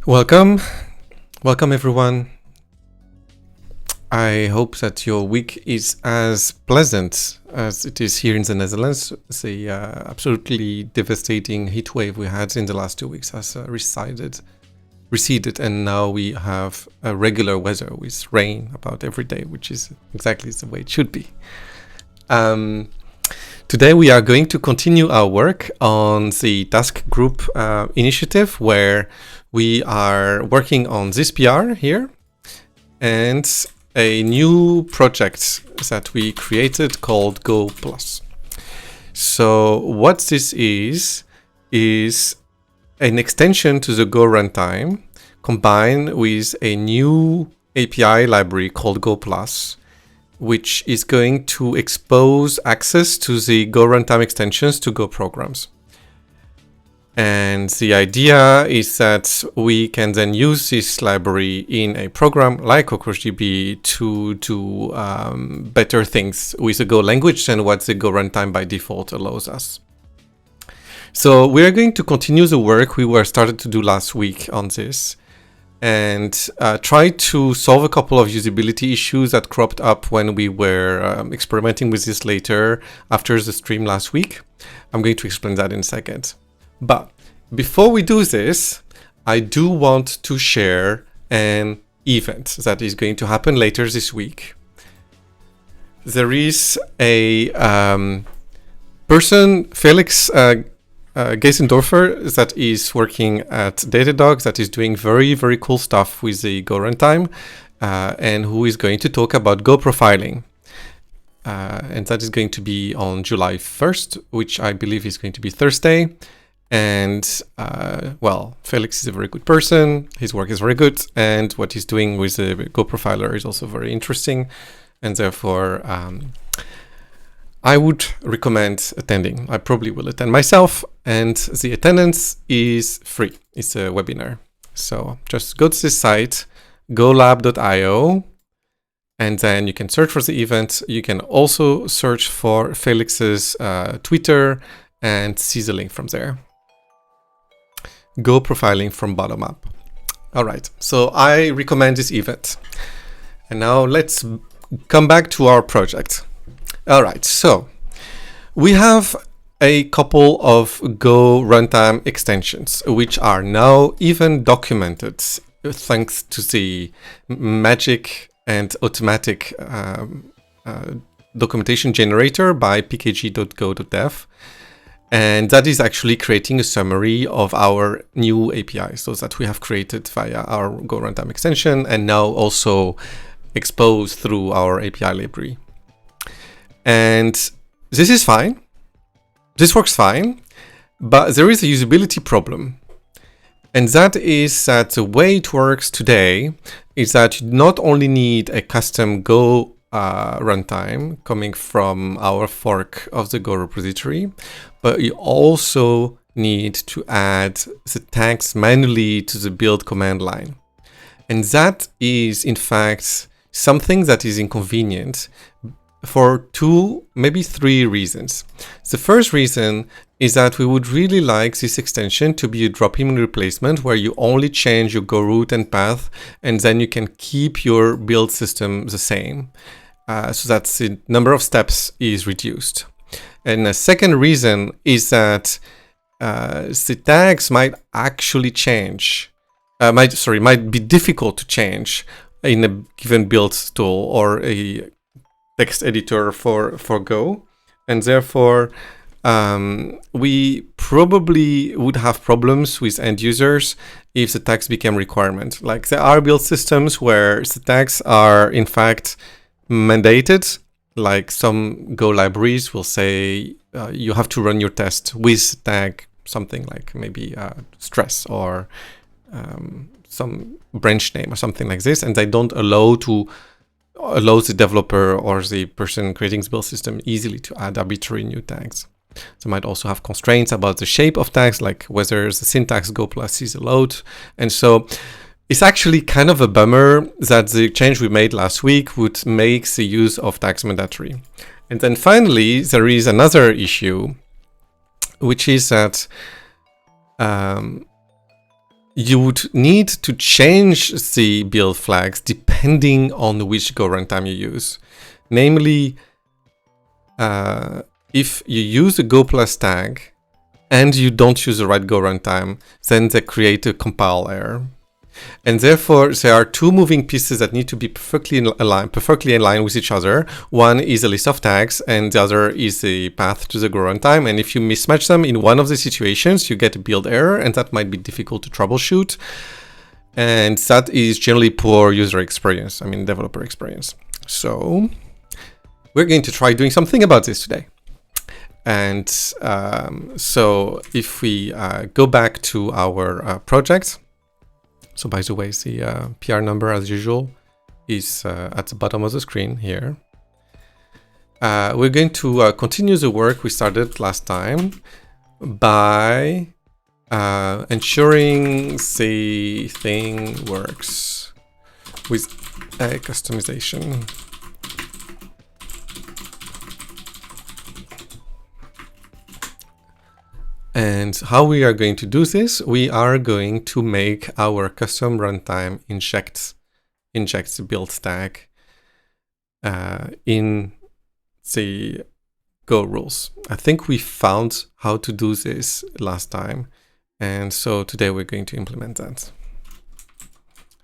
Welcome, welcome everyone. I hope that your week is as pleasant as it is here in the Netherlands. The absolutely devastating heat wave we had in the last 2 weeks has receded, and now we have a regular weather with rain about every day, which is exactly the way it should be. Today we are going to continue our work on the task group initiative, where we are working on this PR here and a new project that we created called Go Plus. So what this is an extension to the Go runtime combined with a new API library called Go Plus, which is going to expose access to the Go runtime extensions to Go programs. And the idea is that we can then use this library in a program like CockroachDB to do better things with the Go language than what the Go runtime by default allows us. So we are going to continue the work we were started to do last week on this and try to solve a couple of usability issues that cropped up when we were experimenting with this later after the stream last week. I'm going to explain that in a second. But before we do this, I do want to share an event that is going to happen later this week. There is a person, Felix Geisendorfer, that is working at Datadog, that is doing very, very cool stuff with the Go runtime, and who is going to talk about Go profiling. And that is going to be on July 1st, which I believe is going to be Thursday. And, Felix is a very good person. His work is very good. And what he's doing with the Go profiler is also very interesting. And therefore, I would recommend attending. I probably will attend myself. And the attendance is free. It's a webinar. So just go to this site, golab.io. And then you can search for the event. You can also search for Felix's Twitter and see the link from there. Go profiling from bottom up. All right, so I recommend this event. And now let's come back to our project. All right, so we have a couple of Go runtime extensions, which are now even documented thanks to the magic and automatic documentation generator by pkg.go.dev. And that is actually creating a summary of our new API, so that we have created via our Go runtime extension and now also exposed through our API library. And this is fine. This works fine, but there is a usability problem. And that is that the way it works today is that you not only need a custom Go runtime coming from our fork of the Go repository, but you also need to add the tags manually to the build command line. And that is, in fact, something that is inconvenient for 2, maybe 3 reasons. The first reason is that we would really like this extension to be a drop-in replacement where you only change your Go route and path, and then you can keep your build system the same, so that the number of steps is reduced. And a second reason is that the tags might actually change, might be difficult to change in a given build tool or a text editor for Go. And therefore, we probably would have problems with end users if the tags became requirement. Like there are build systems where the tags are in fact mandated. Like some Go libraries will say you have to run your test with tag something like maybe stress or some branch name or something like this, and they don't allow the developer or the person creating the build system easily to add arbitrary new tags. They might also have constraints about the shape of tags, like whether the syntax Go plus is allowed. And so it's actually kind of a bummer that the change we made last week would make the use of tags mandatory. And then finally, there is another issue, which is that you would need to change the build flags depending on which Go runtime you use. Namely, if you use a Go plus tag and you don't use the right Go runtime, then they create a compile error. And therefore, there are two moving pieces that need to be perfectly in line with each other. One is a list of tags, and the other is the path to the Go runtime. And if you mismatch them in one of the situations, you get a build error, and that might be difficult to troubleshoot. And that is generally poor user experience, developer experience. So we're going to try doing something about this today. And so if we go back to our project, so by the way, the PR number, as usual, is at the bottom of the screen here. We're going to continue the work we started last time by ensuring the thing works with a customization. And how we are going to do this, we are going to make our custom runtime inject the build tag in the Go rules. I think we found how to do this last time. And so today we're going to implement that.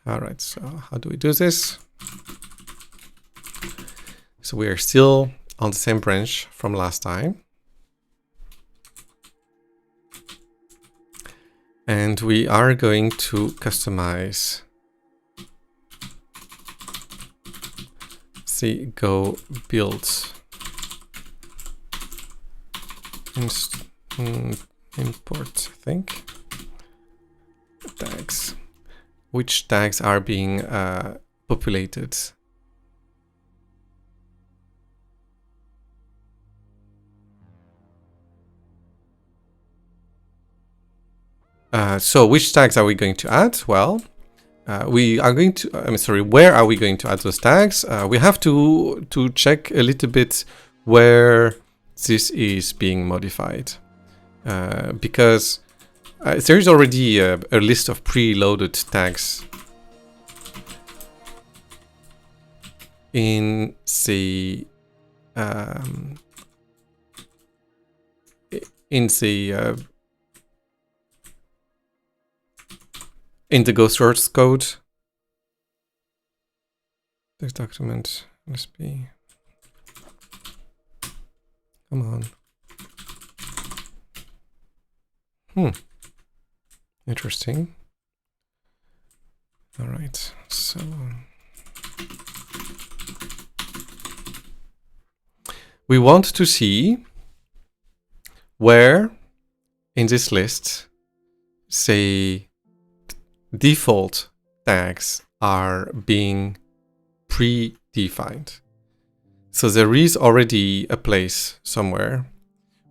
All right, so how do we do this? So we are still on the same branch from last time. And we are going to customize the Go build import, I think, tags. Which tags are being populated? So which tags are we going to add? Well, we are going to, where are we going to add those tags? We have to check a little bit where this is being modified. Because there is already a list of preloaded tags in the Go source code. This document must be, come on. Interesting. All right, so we want to see where in this list, say, default tags are being predefined. So there is already a place somewhere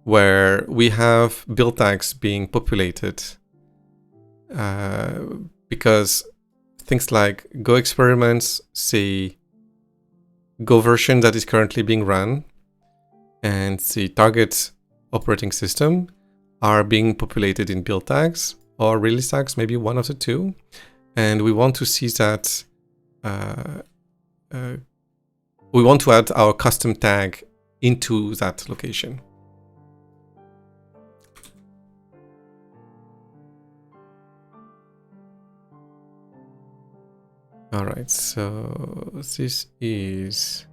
where we have build tags being populated because things like Go experiments, say Go version that is currently being run, and the target operating system are being populated in build tags or release tags, maybe one of the two. And we want to see that we want to add our custom tag into that location. All right, so this is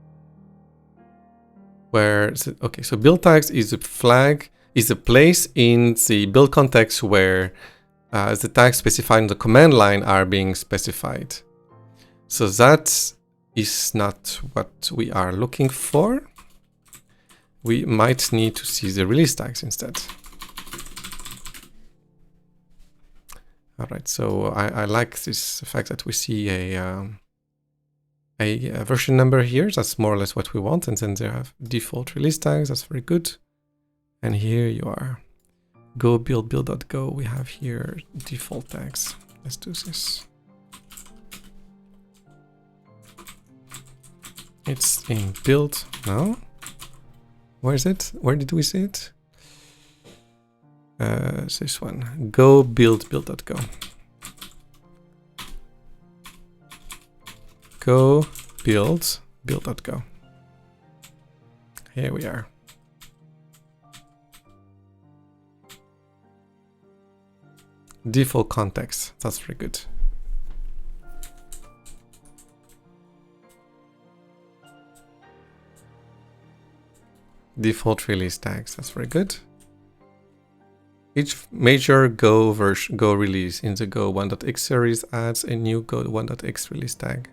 where, okay, so build tags is a flag, is a place in the build context where the tags specified in the command line are being specified. So that is not what we are looking for. We might need to see the release tags instead. All right, so I like this fact that we see a version number here. That's more or less what we want. And then they have default release tags. That's very good. And here you are. Go build.go. We have here default tags. Let's do this. It's in build now. Where is it? Where did we see it? This one. Go build.go. go build.go. Here we are. Default context, that's very good. Default release tags, that's very good. Each major Go release in the Go 1.x series adds a new Go 1.x release tag.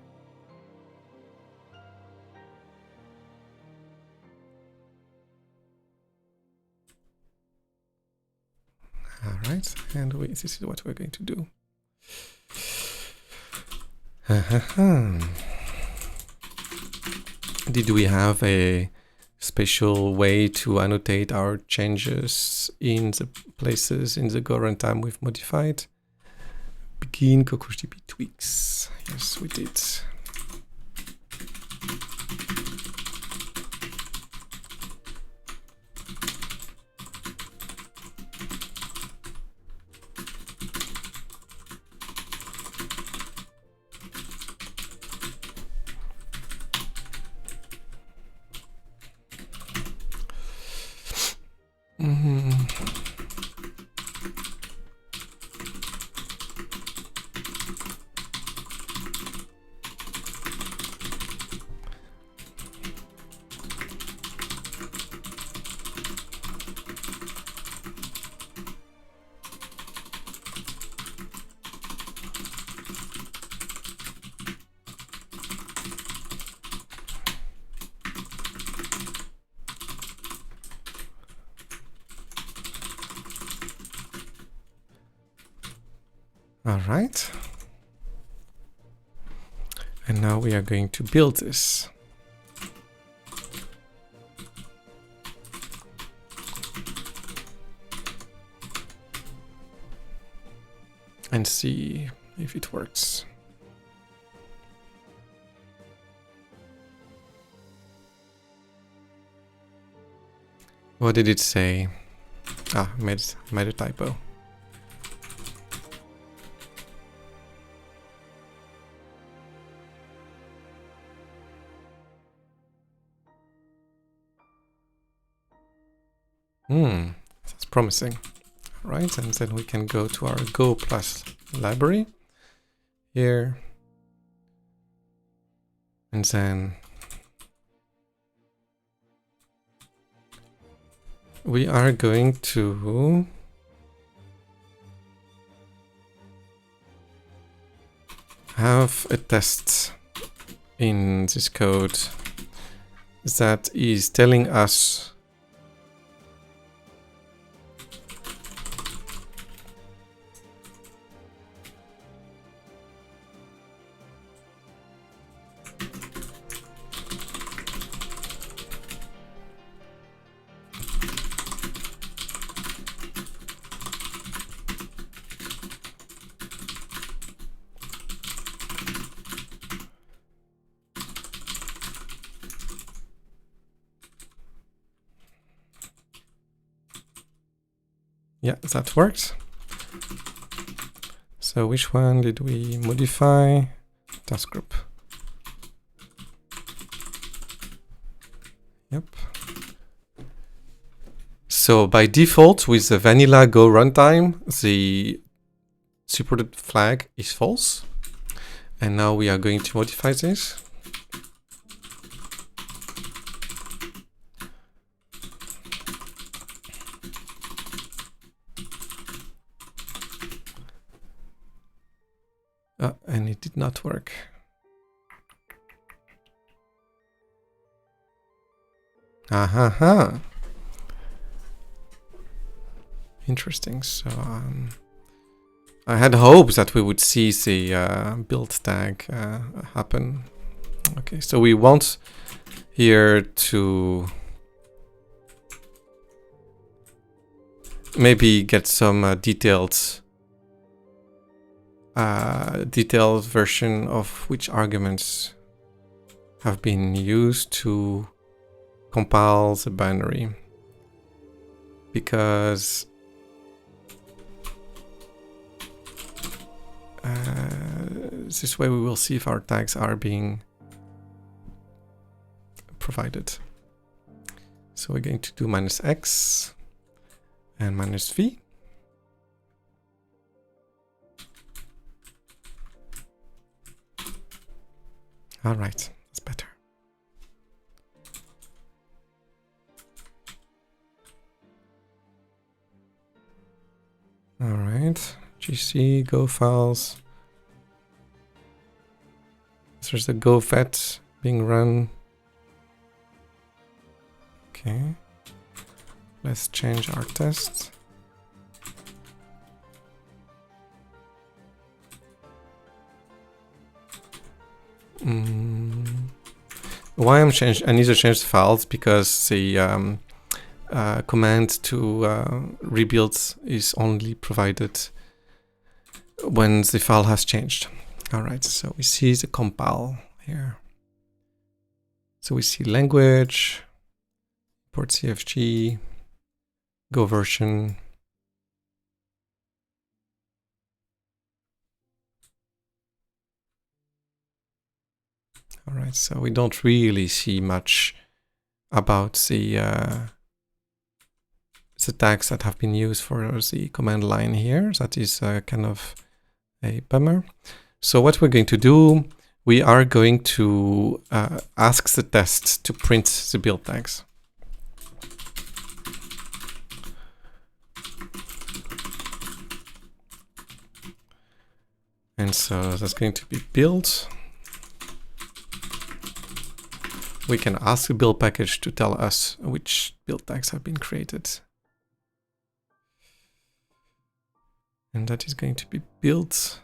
All right, and this is what we're going to do. Did we have a special way to annotate our changes in the places in the Go runtime we've modified? Begin CockroachDB tweaks. Yes, we did. All right. And now we are going to build this. And see if it works. What did it say? Ah, made a typo. That's promising. All right, and then we can go to our Go plus library here. And then we are going to have a test in this code that is telling us yeah, that works. So which one did we modify? Task group. Yep. So by default, with the vanilla Go runtime, the supported flag is false. And now we are going to modify this. And it did not work. Interesting. So I had hopes that we would see the build tag happen. Okay, so we want here to maybe get some detailed version of which arguments have been used to compile the binary, because this way we will see if our tags are being provided. So we're going to do -x and -v. All right, that's better. All right, GC, Go files. There's a Go vet being run. Okay, let's change our test. Why I need to change the files because the command to rebuild is only provided when the file has changed. All right, so we see the compile here. So we see language, port CFG, Go version. All right, so we don't really see much about the tags that have been used for the command line here. That is kind of a bummer. So what we're going to do, we are going to ask the test to print the build tags. And so that's going to be build. We can ask the build package to tell us which build tags have been created. And that is going to be built.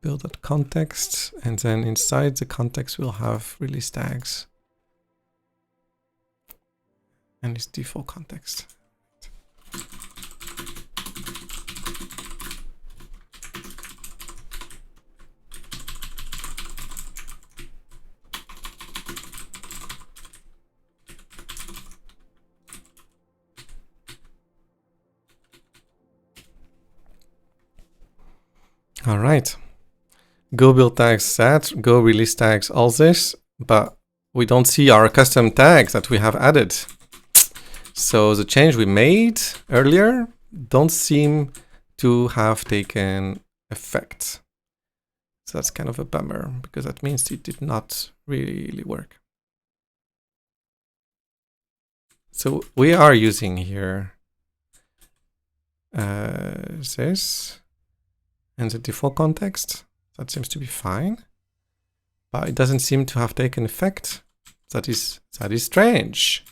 Build.context, and then inside the context we'll have release tags. And its default context. All right, Go build tags set, Go release tags, all this, but we don't see our custom tags that we have added. So the change we made earlier don't seem to have taken effect. So that's kind of a bummer because that means it did not really work. So we are using here this. And the default context, that seems to be fine, but it doesn't seem to have taken effect. That is strange.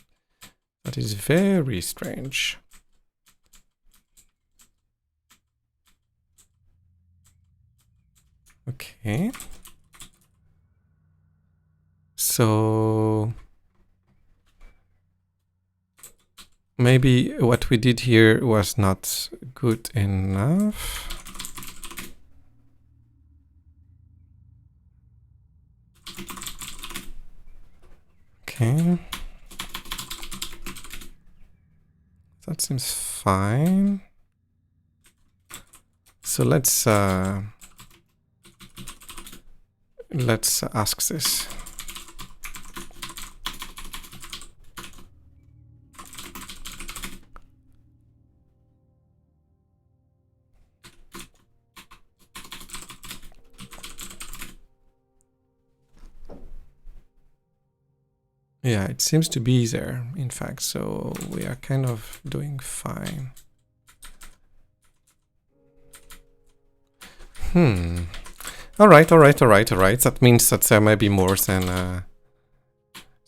That is very strange. Okay. So maybe what we did here was not good enough. Okay, that seems fine. So let's ask this. Yeah, it seems to be there, in fact, so we are kind of doing fine. All right. That means that there may be more than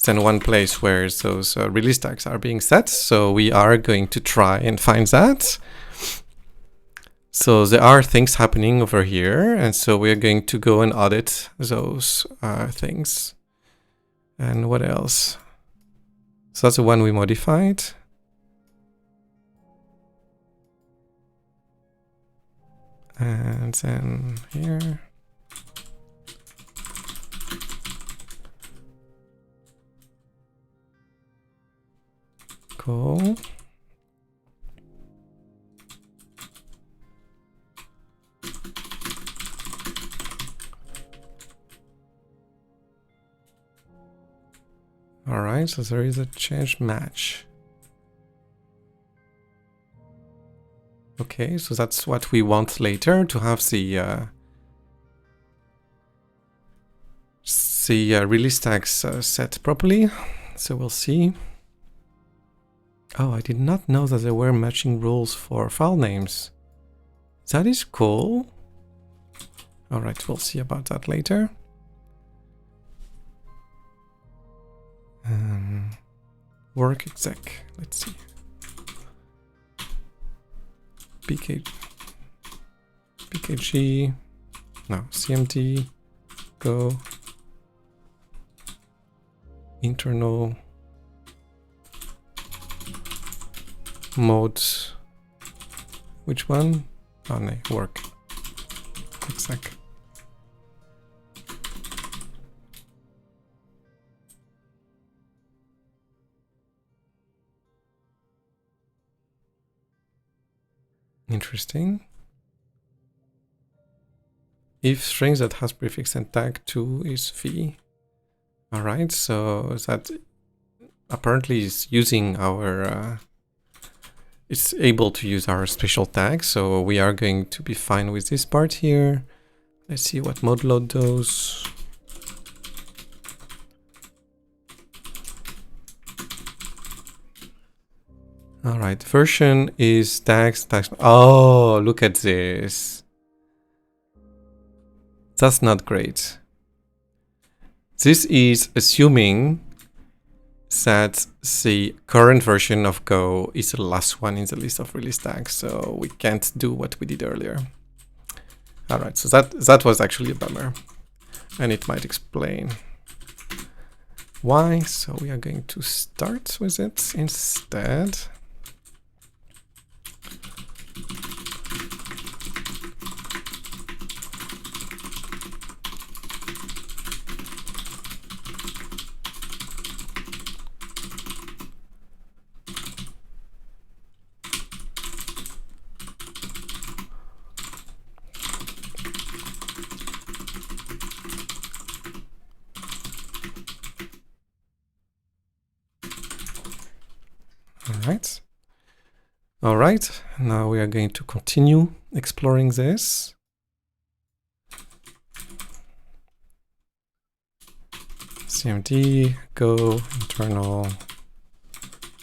one place where those release tags are being set. So we are going to try and find that. So there are things happening over here, and so we're going to go and audit those things. And what else? So that's the one we modified. And then here. Cool. right, so there is a change match. Okay, so that's what we want later, to have the release tags set properly. So we'll see. Oh, I did not know that there were matching rules for file names. That is cool. All right, we'll see about that later. Work exec, let's see. PKG, no, CMD, go, internal, mode, which one? Oh no, work, exec. Interesting. If strings that has prefix and tag 2 is v. Alright, so that apparently is using our it's able to use our special tag, so we are going to be fine with this part here. Let's see what mode load does. All right, version is tags. Oh, look at this. That's not great. This is assuming that the current version of Go is the last one in the list of release tags, so we can't do what we did earlier. All right, so that was actually a bummer, and it might explain why. So we are going to start with it instead. All right, now we are going to continue exploring this. CMD, go, internal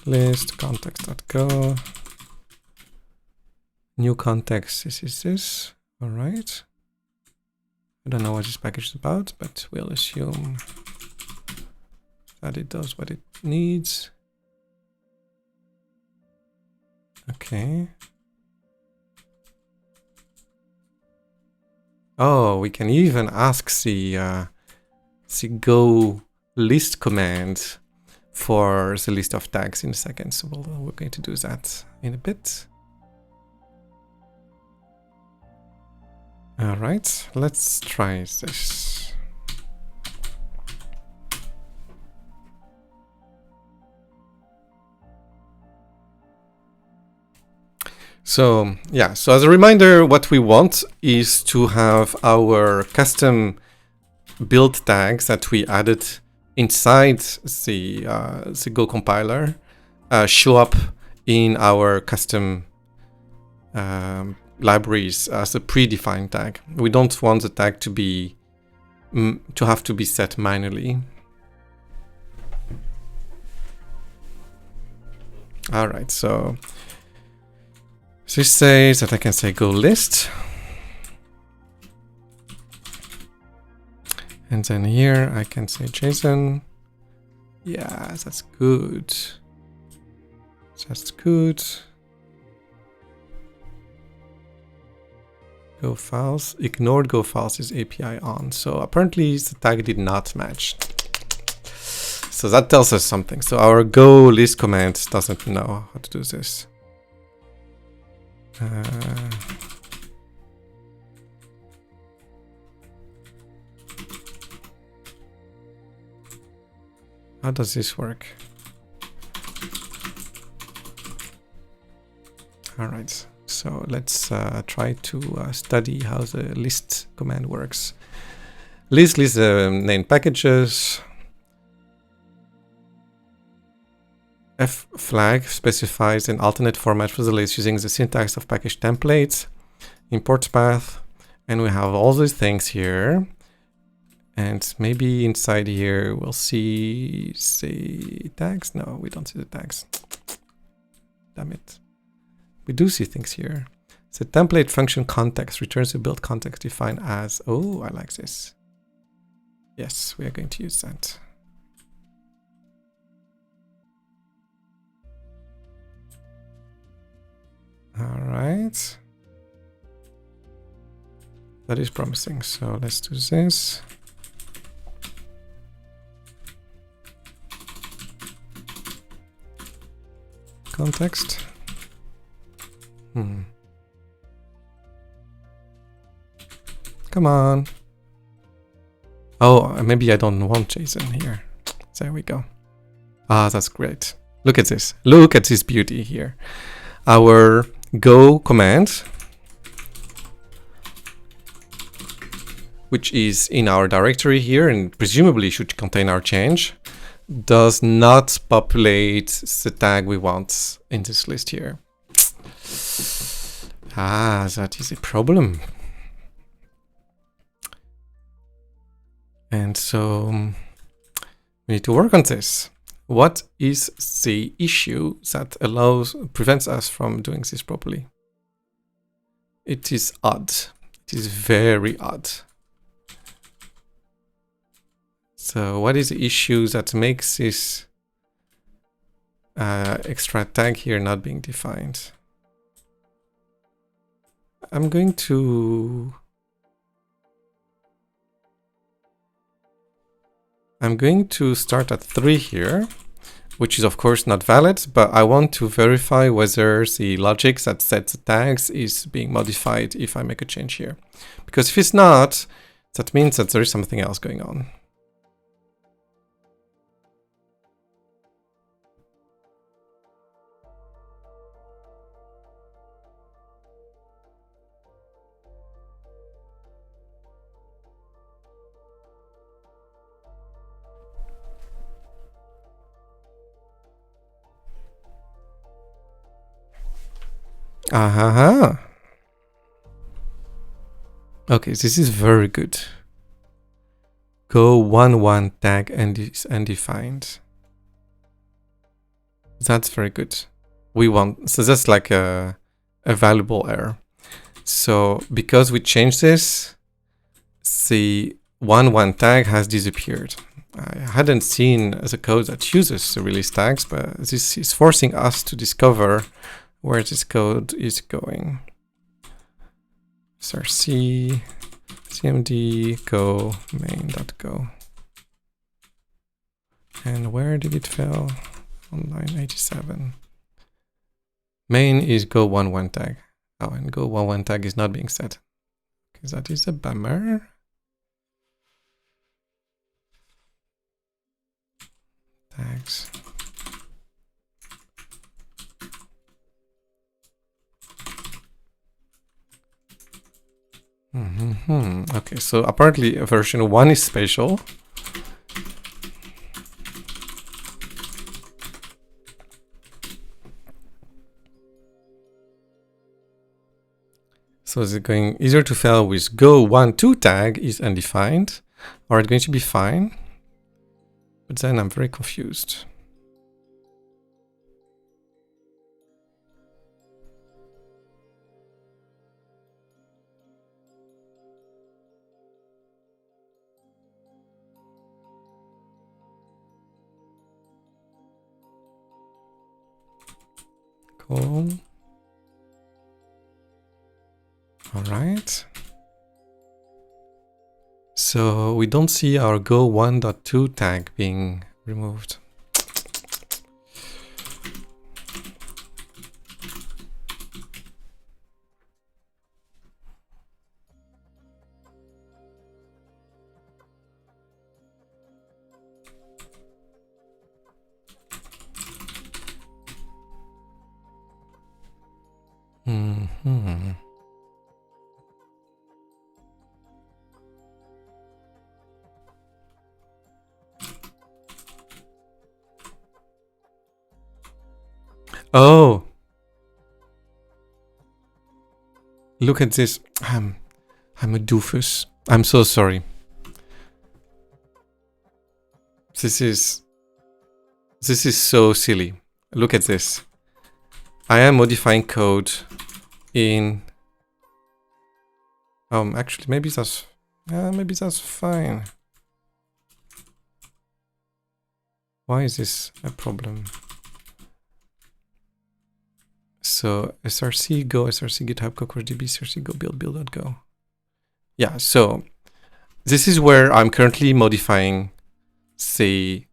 list, context.go. New context, this is this. All right. I don't know what this package is about, but we'll assume that it does what it needs. Okay. Oh, we can even ask the go list command for the list of tags in a second. So we're going to do that in a bit. All right, let's try this. So yeah, so as a reminder, what we want is to have our custom build tags that we added inside the Go compiler show up in our custom libraries as a predefined tag. We don't want the tag to be have to be set manually. All right, so this says that I can say go list. And then here I can say JSON. Yeah, that's good. That's good. Go files. Ignored go files is API on. So apparently the tag did not match. So that tells us something. So our go list command doesn't know how to do this. How does this work? All right, so let's try to study how the list command works. List lists the named packages. F flag specifies an alternate format for the list using the syntax of package templates, imports path, and we have all these things here. And maybe inside here we'll see, say, tags. No, we don't see the tags. Damn it. We do see things here. The template function context returns the build context defined as. Oh, I like this. Yes, we are going to use that. All right. That is promising. So let's do this. Context. Come on. Oh, maybe I don't want JSON here. There we go. Ah, that's great. Look at this. Look at this beauty here. Our go command, which is in our directory here and presumably should contain our change, does not populate the tag we want in this list here. Ah, that is a problem. And so we need to work on this. What is the issue that prevents us from doing this properly? It is odd. It is very odd. So what is the issue that makes this extra tag here not being defined? I'm going to start at 3 here, which is of course not valid, but I want to verify whether the logic that sets the tags is being modified if I make a change here. Because if it's not, that means that there is something else going on. Aha. Okay, this is very good. Go 1 tag undefined. That's very good. We want, so that's like a valuable error. So because we changed this, the 1 tag has disappeared. I hadn't seen the code that uses the release tags, but this is forcing us to discover where this code is going. src cmd go main.go. And where did it fail? On line 87. Main is go 1 tag. Oh, and go 1 tag is not being set. Okay, that is a bummer. Tags. Okay, so apparently version 1 is special. So is it going easier to fail with go 1 tag is undefined, or it's going to be fine? But then I'm very confused. Cool. All right. So we don't see our go 1.2 tag being removed. Oh, look at this. I'm a doofus. I'm so sorry. This is so silly. Look at this. I am modifying code in. Actually, maybe that's fine. Why is this a problem? So src go src github cockroachdb src go build.go. Yeah, so this is where I'm currently modifying the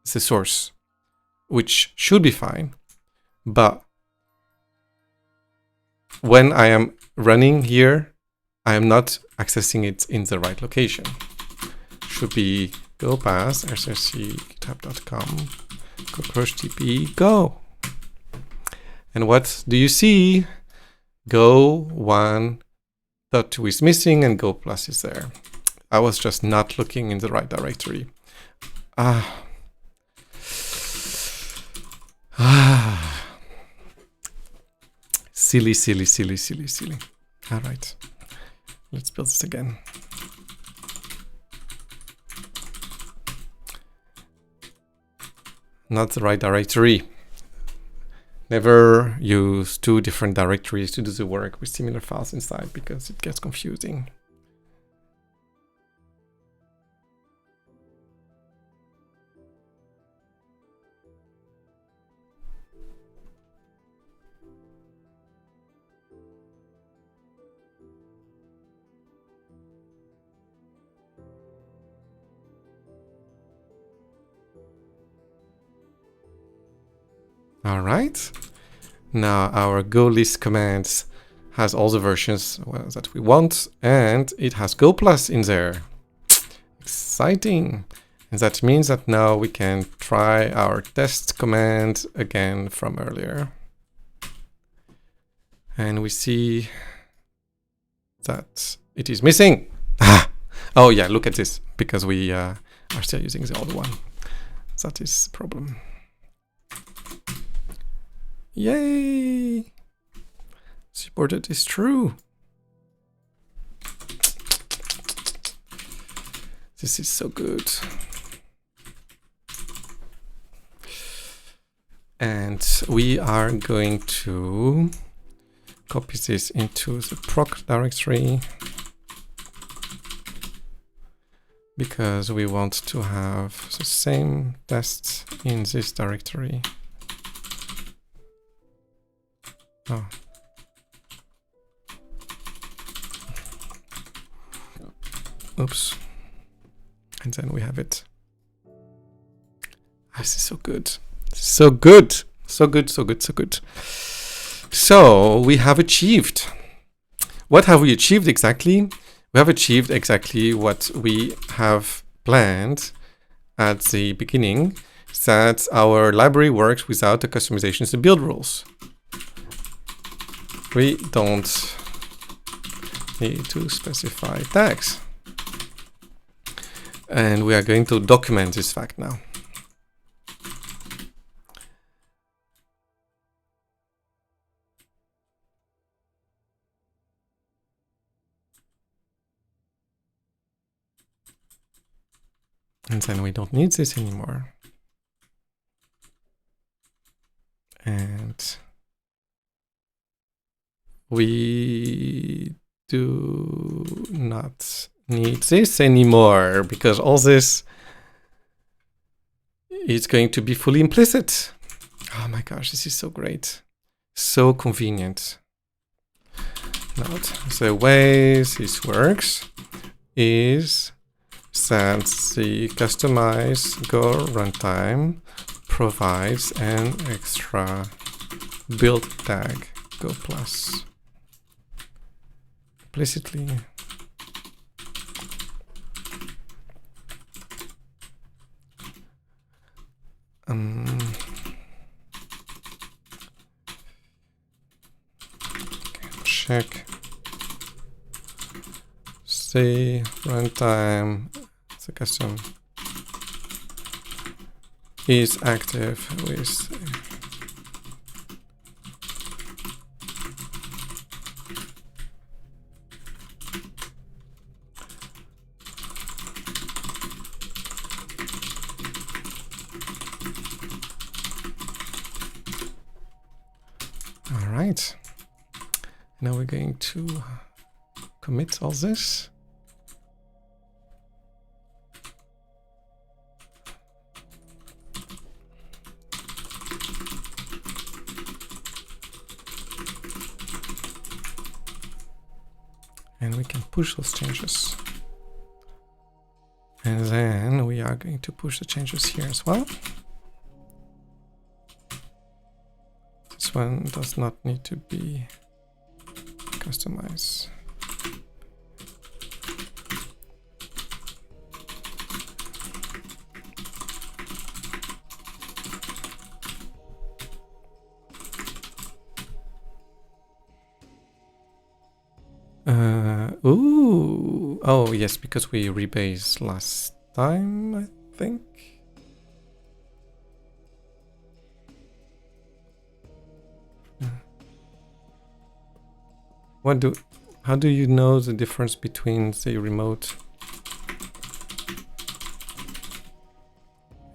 source, which should be fine, but when I am running here, I am not accessing it in the right location. Should be go pass src github.com cockroachdb go. And what do you see? Go 1.2 is missing and go plus is there. I was just not looking in the right directory. Silly. All right, let's build this again. Not the right directory. Never use two different directories to do the work with similar files inside because it gets confusing. All right, now our go list commands has all the versions that we want, and it has go plus in there. Exciting. And that means that now we can try our test command again from earlier. And we see that it is missing. Oh yeah, look at this, because we are still using the old one. That is the problem. Yay! Supported is true. This is so good. And we are going to copy this into the proc directory because we want to have the same tests in this directory. Oh. Oops. And then we have it. This is so good. So good. So good. So we have achieved. What have we achieved exactly? We have achieved exactly what we have planned at the beginning, that our library works without the customizations and build rules. We don't need to specify tags. And we are going to document this fact now. And then we don't need this anymore. And we do not need this anymore because all this is going to be fully implicit. Oh my gosh, this is so great. So convenient. Now, the way this works is that the customize Go runtime provides an extra build tag Go plus implicitly. Check say runtime the custom is active with All right. Now we're going to commit all this. And we can push those changes. And then we are going to push the changes here as well. This one does not need to be customized. Ooh. Oh, yes, because we rebased last time, I think. How do you know the difference between, say, remote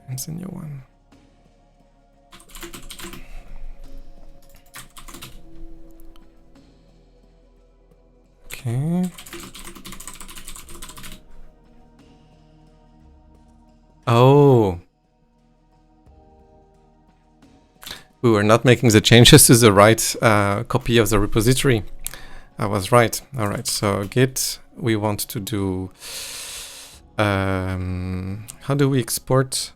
and the new one? Okay. Oh. We were not making the changes to the right copy of the repository. I was right. All right. So Git, we want to do... how do we export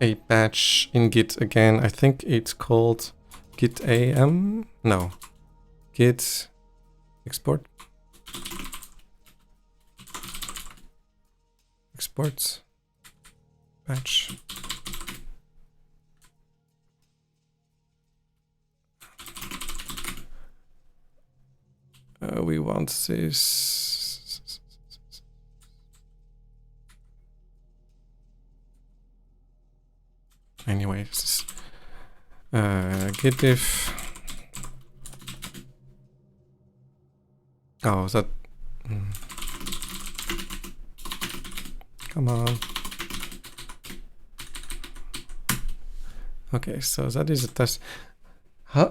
a batch in Git again? I think it's called Git AM. No. Git export. Exports batch. We want this. Anyway, this is git if. Oh, that. Come on. Okay, so that is a test.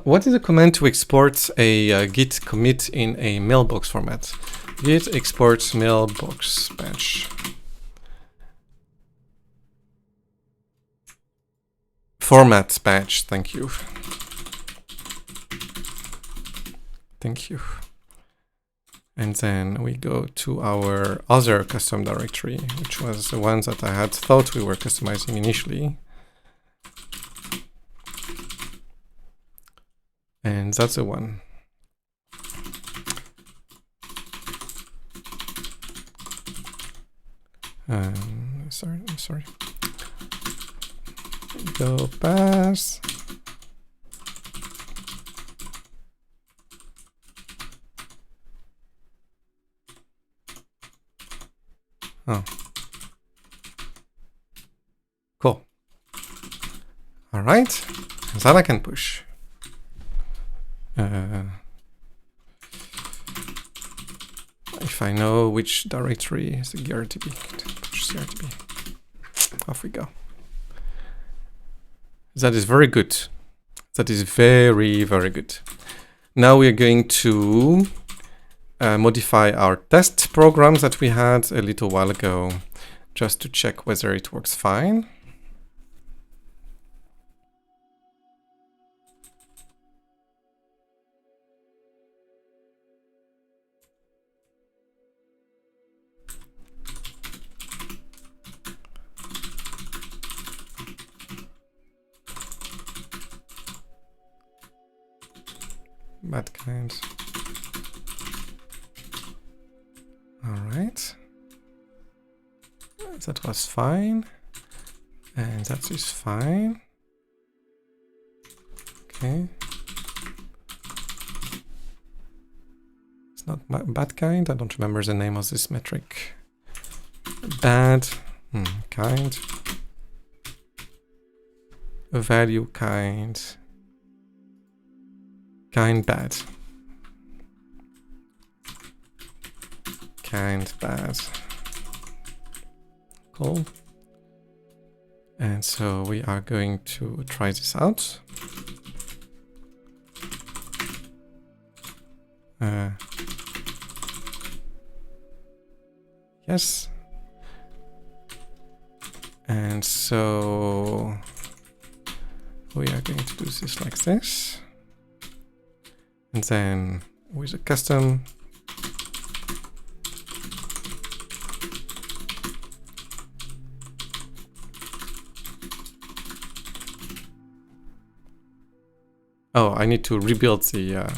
What is the command to export a git commit in a mailbox format? Git export mailbox batch. Format batch, thank you. Thank you. And then we go to our other custom directory, which was the ones that I had thought we were customizing initially. And that's the one. Sorry. Go pass. Oh. Cool. All right. That I can push. If I know which directory is the grtb, push grtb. Off we go. That is very good. That is very, very good. Now we are going to modify our test programs that we had a little while ago, just to check whether it works fine. Bad kind. All right. That was fine. And that is fine. Okay. It's not bad kind. I don't remember the name of this metric. Bad kind. Value kind. Kind bad. Kind bad. Cool. And so we are going to try this out. Yes. And so we are going to do this like this. And then with a custom, oh, I need to rebuild the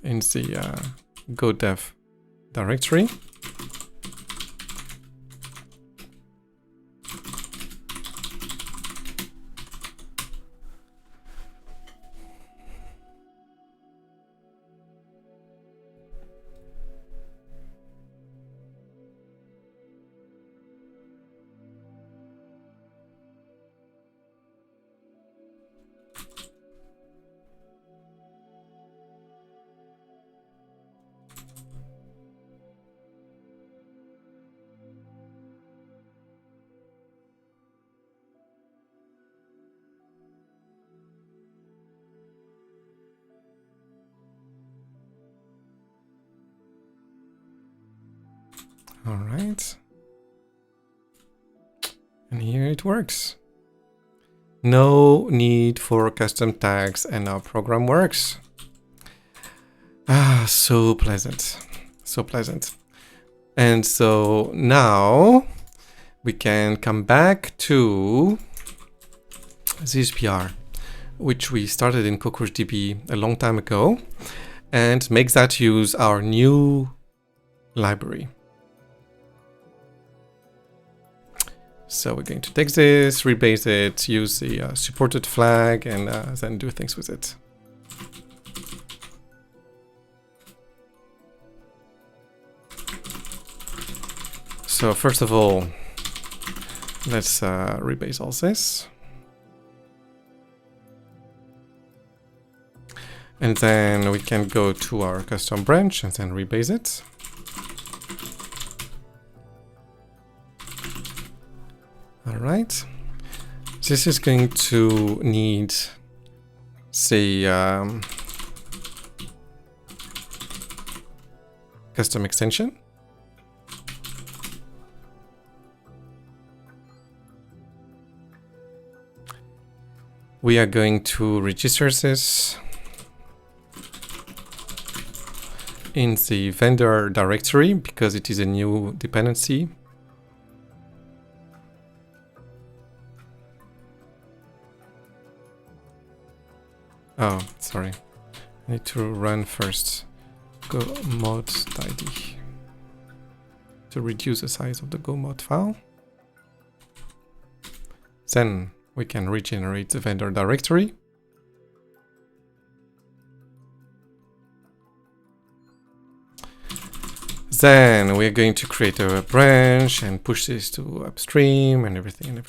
in the Go dev directory. All right. And here it works. No need for custom tags and our program works. Ah, so pleasant. So pleasant. And so now we can come back to this PR, which we started in CockroachDB a long time ago, and make that use our new library. So we're going to take this, rebase it, use the supported flag, and then do things with it. So first of all, let's rebase all this. And then we can go to our custom branch and then rebase it. All right. This is going to need the custom extension. We are going to register this in the vendor directory because it is a new dependency. Oh, sorry. I need to run first go mod.id to reduce the size of the go mod file. Then we can regenerate the vendor directory. Then we're going to create a branch and push this to upstream and everything.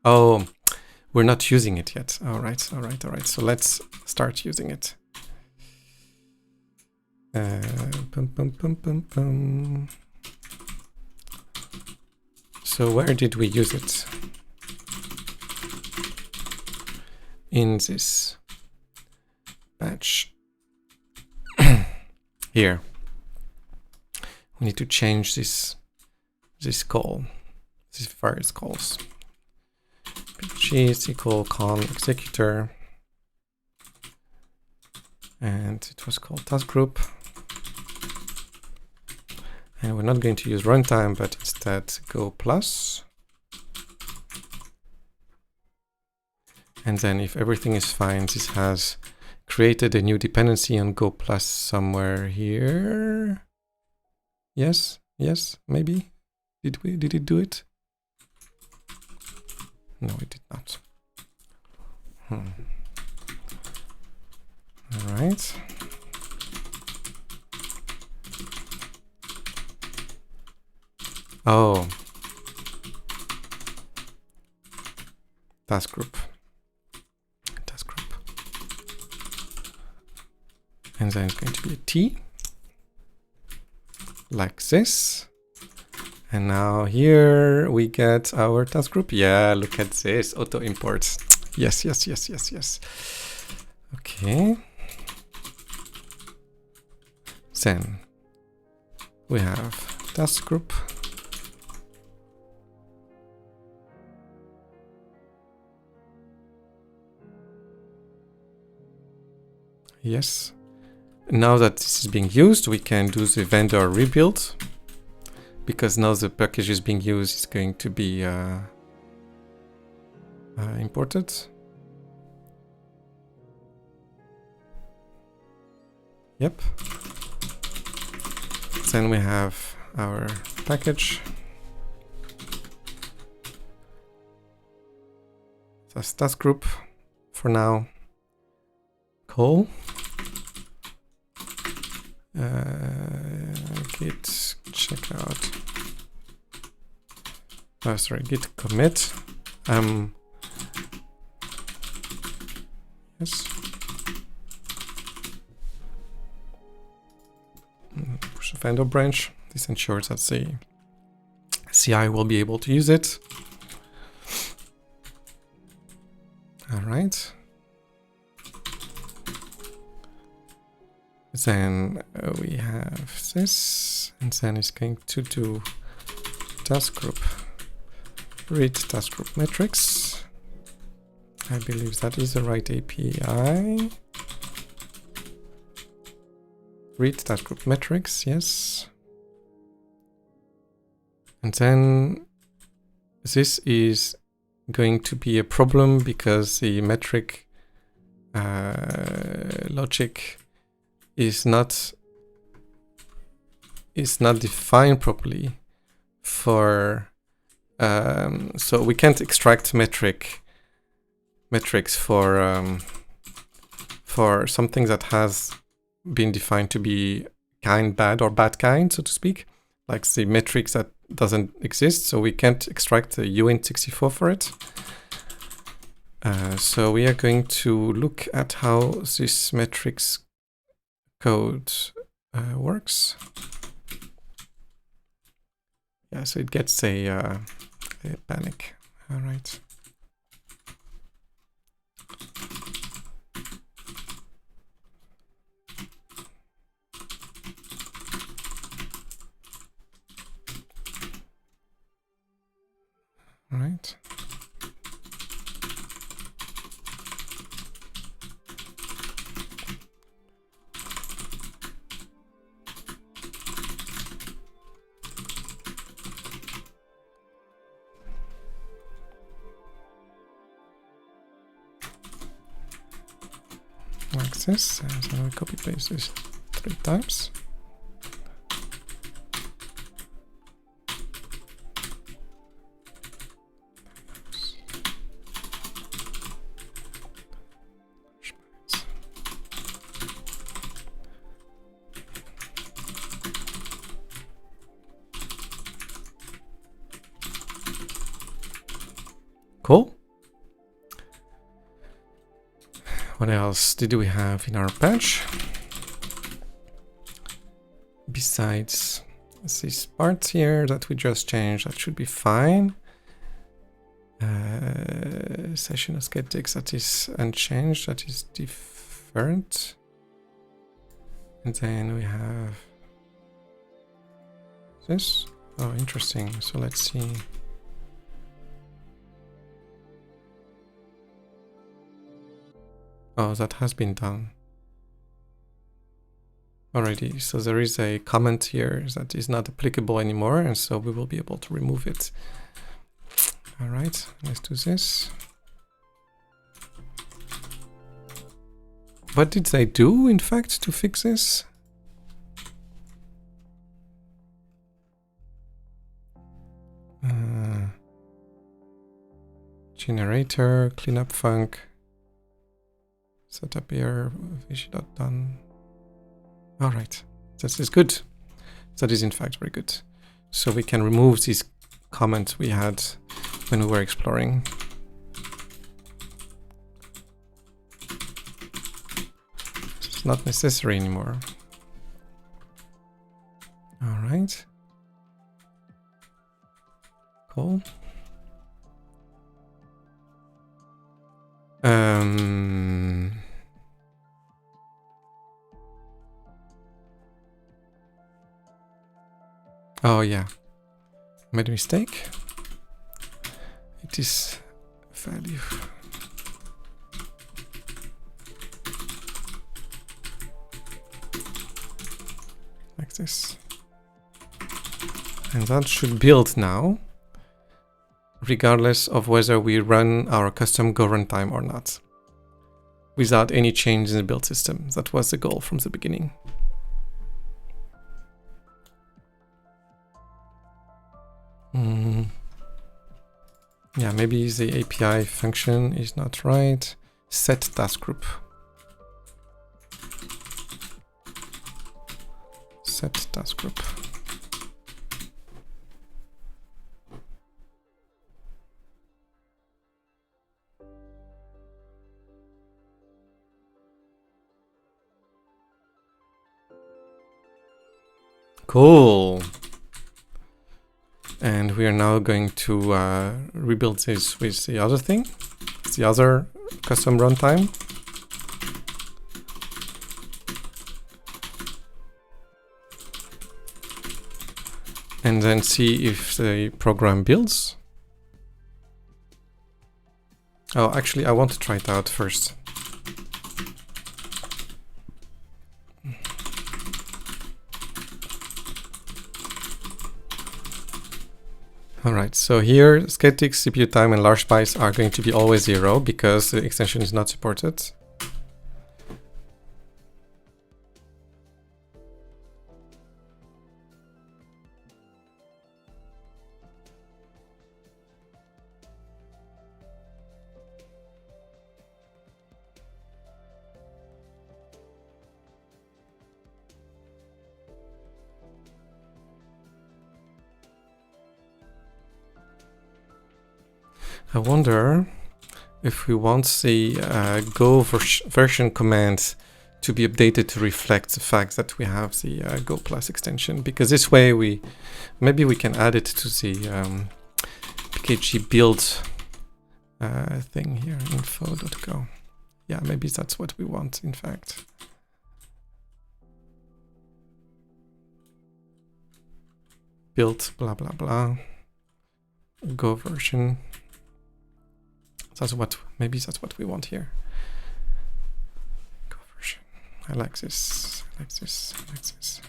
Oh, we're not using it yet. All right. So let's start using it. So where did we use it? In this batch. Here. We need to change this call. This various calls. Pg is equal con executor. And it was called task group. And we're not going to use runtime, but instead go plus. And then if everything is fine, this has created a new dependency on go plus somewhere here. Yes, maybe. Did it do it? No, it did not. All right. Oh. Task group. And then it's going to be a T. Like this. And now here we get our task group. Yeah, look at this, auto imports. Yes, yes, yes, yes, yes. Okay. Then we have task group. Yes. Now that this is being used, we can do the vendor rebuild, because now the package is being used is going to be imported. Yep. Then we have our package. That's task group for now. Cool. Git checkout. Oh, sorry, git commit. Yes. Push a vendor branch. This ensures that the CI will be able to use it. All right. Then we have this, and then it's going to do task group, read task group metrics. I believe that is the right API. Read task group metrics, yes. And then this is going to be a problem because the metric logic is not defined properly for so we can't extract metrics for something that has been defined to be kind bad or bad kind, so to speak, like the metrics that doesn't exist, so we can't extract the uint64 for it. So we are going to look at how this metrics code works. Yeah, so it gets a panic. All right. All right. Like this, and then we copy paste this 3 times. Cool. What else did we have in our patch? Besides this part here that we just changed, that should be fine. Session aesthetics, that is unchanged, that is different. And then we have this. Oh, interesting. So let's see. Oh, that has been done already. So there is a comment here that is not applicable anymore, and so we will be able to remove it. All right, let's do this. What did they do, in fact, to fix this? Generator, cleanup func, setup here, done. All right, this is good. That is in fact very good. So we can remove these comments we had when we were exploring. It's not necessary anymore. All right. Cool. Oh yeah, made a mistake. It is value. Like this. And that should build now, regardless of whether we run our custom Go runtime or not, without any change in the build system. That was the goal from the beginning. Yeah, maybe the API function is not right. Set task group. Set task group. Cool. And we are now going to rebuild this with the other thing, the other custom runtime. And then see if the program builds. Oh, actually, I want to try it out first. All right, so here, static CPU time and large bytes are going to be always 0 because the extension is not supported. I wonder if we want the Go version command to be updated to reflect the fact that we have the Go Plus extension, because this way maybe we can add it to the pkg build thing here, info.go. Yeah, maybe that's what we want, in fact. Build blah blah blah Go version. Maybe that's what we want here. Go version. I like this. I like this. I like this.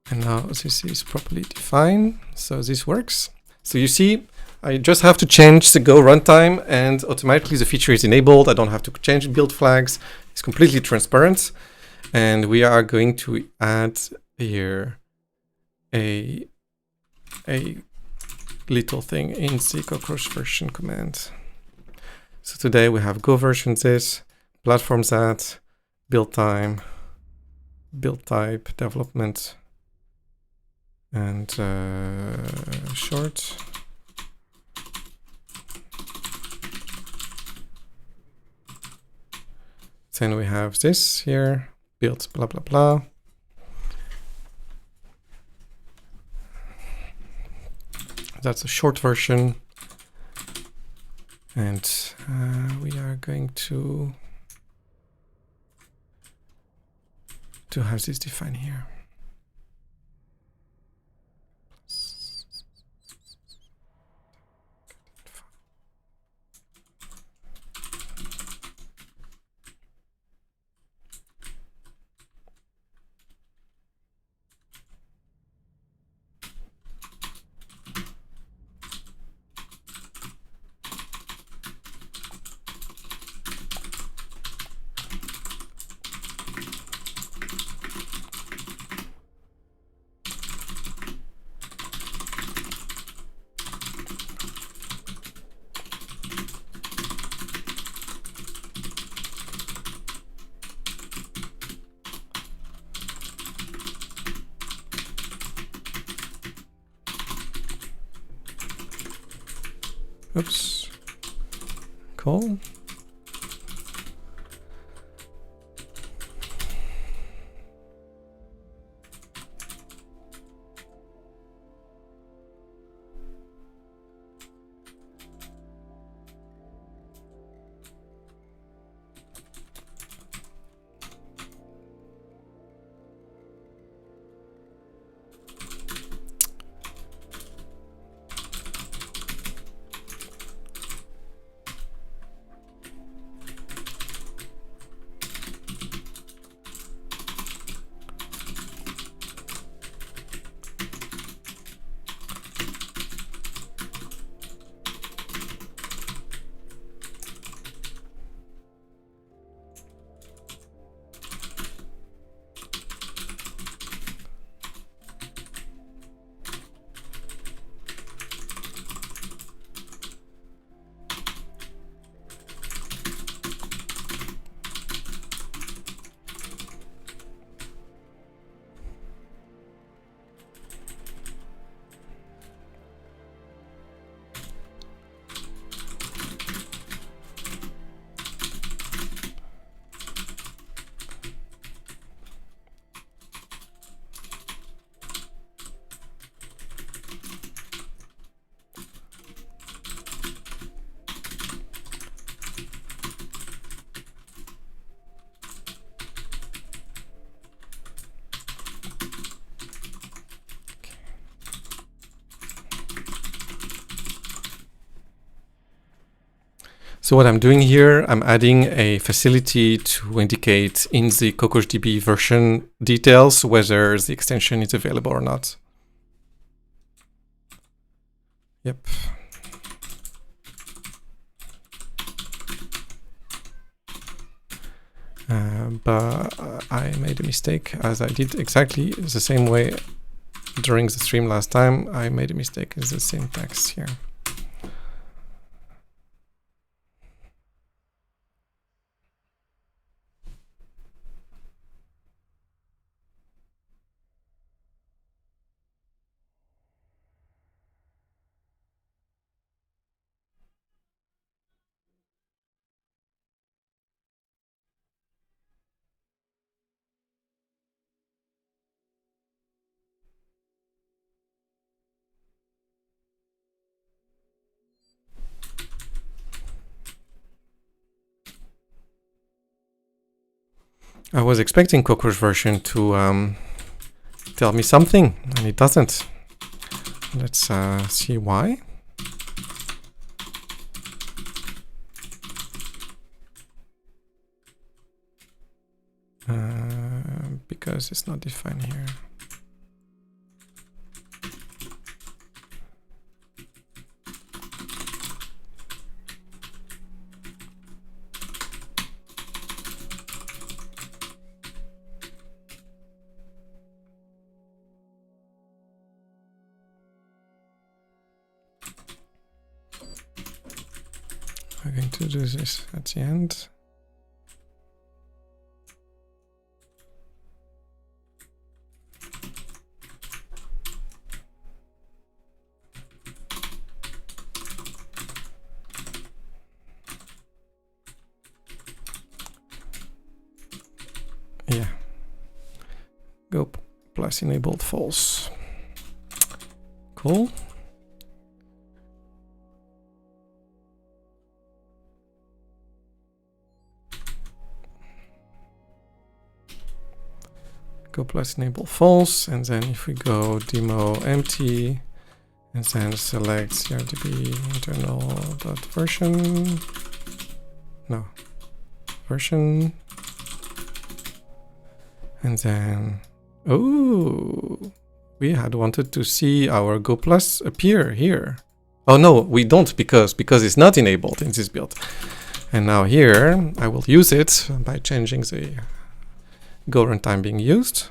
And now this is properly defined, so this works. So you see, I just have to change the Go runtime, and automatically the feature is enabled. I don't have to change build flags. It's completely transparent, and we are going to add here a little thing in the cockroach version command. So today we have Go version this, platform that, build time, build type, development, and short. Then we have this here, build blah blah blah. That's a short version, and we are going to have this defined here. Oops. Cool. So what I'm doing here, I'm adding a facility to indicate in the CockroachDB version details whether the extension is available or not. Yep. But I made a mistake, as I did exactly the same way during the stream last time. I made a mistake in the syntax here. I was expecting Cockroach version to tell me something, and it doesn't. Let's see why. Because it's not defined here. I'm going to do this at the end. Yeah. Go plus enabled false. Cool. Go plus enable false, and then if we go demo empty, and then select CRDB internal dot version, no, version, and then, oh, we had wanted to see our Go plus appear here. Oh no, we don't, because it's not enabled in this build. And now here, I will use it by changing the Go runtime being used.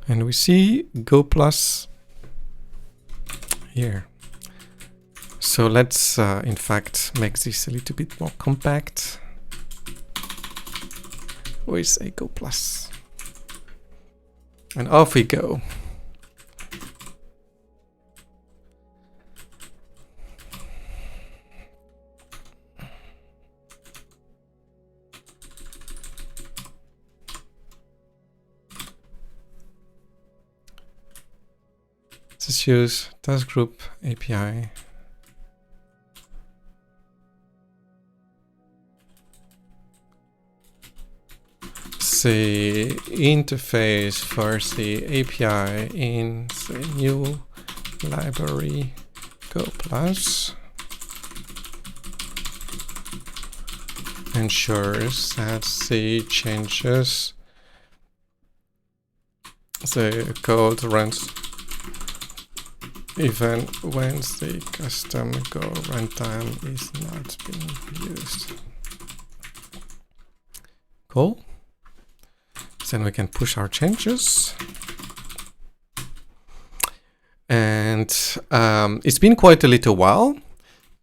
And we see Go plus here. So let's in fact make this a little bit more compact with a Go plus. And off we go. Let's use task group API. The interface for the API in the new library Go plus ensures that the changes, the code runs even when the custom Go runtime is not being used. Cool. Then we can push our changes. And it's been quite a little while.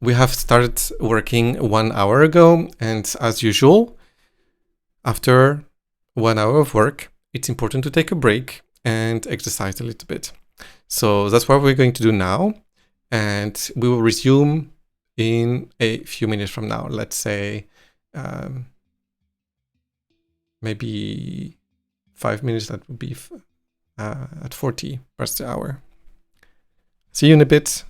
We have started working 1 hour ago, and as usual, after 1 hour of work, it's important to take a break and exercise a little bit. So that's what we're going to do now, and we will resume in a few minutes from now, let's say maybe 5 minutes, that would be at 40 parts per hour. See you in a bit.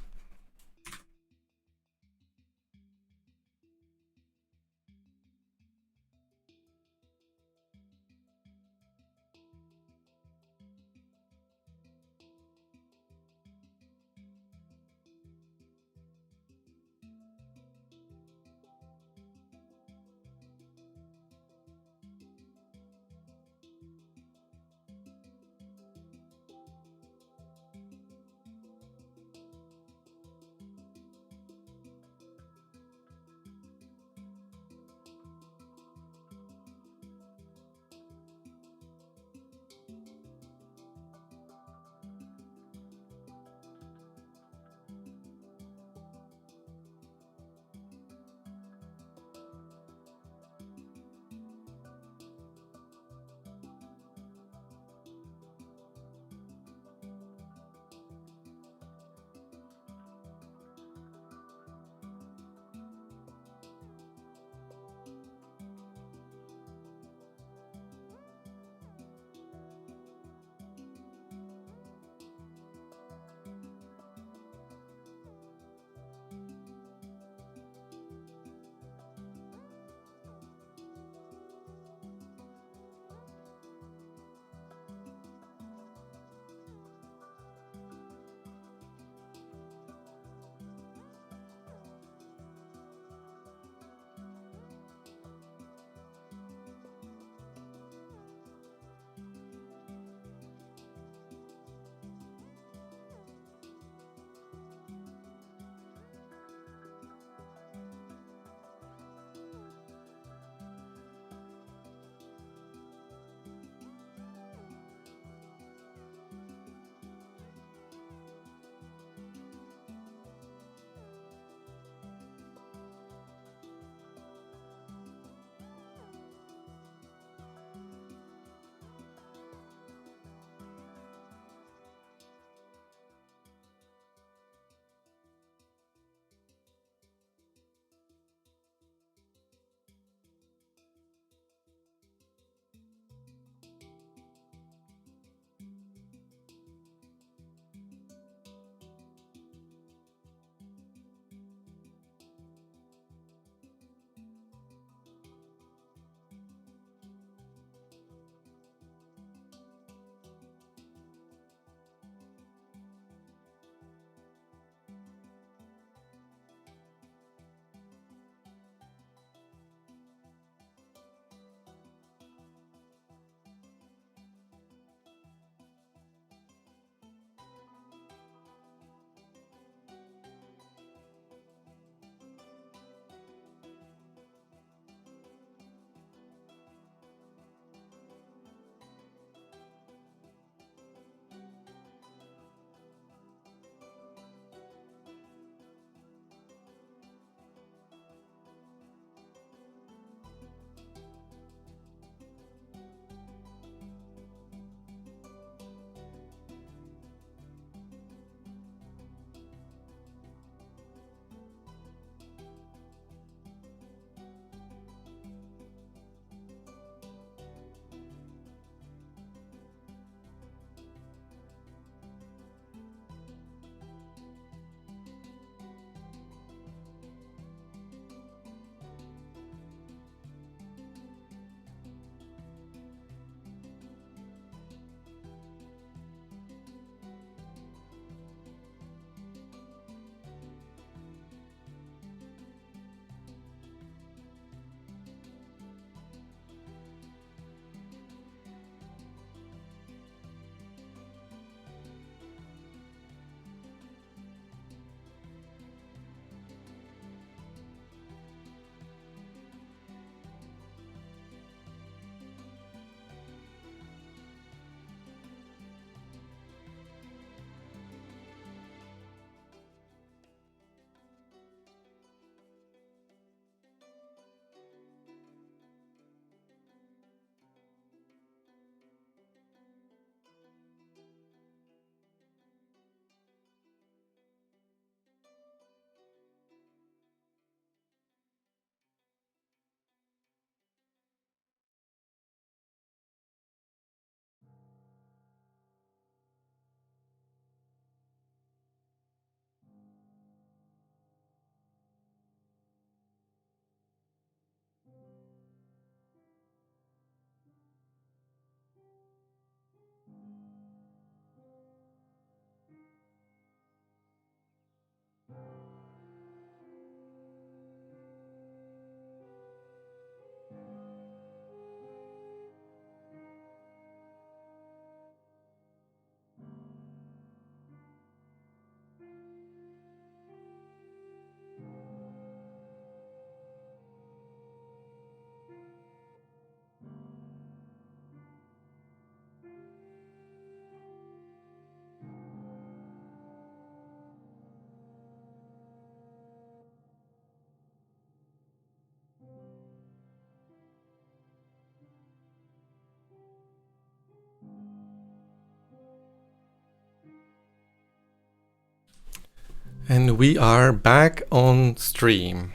And we are back on stream.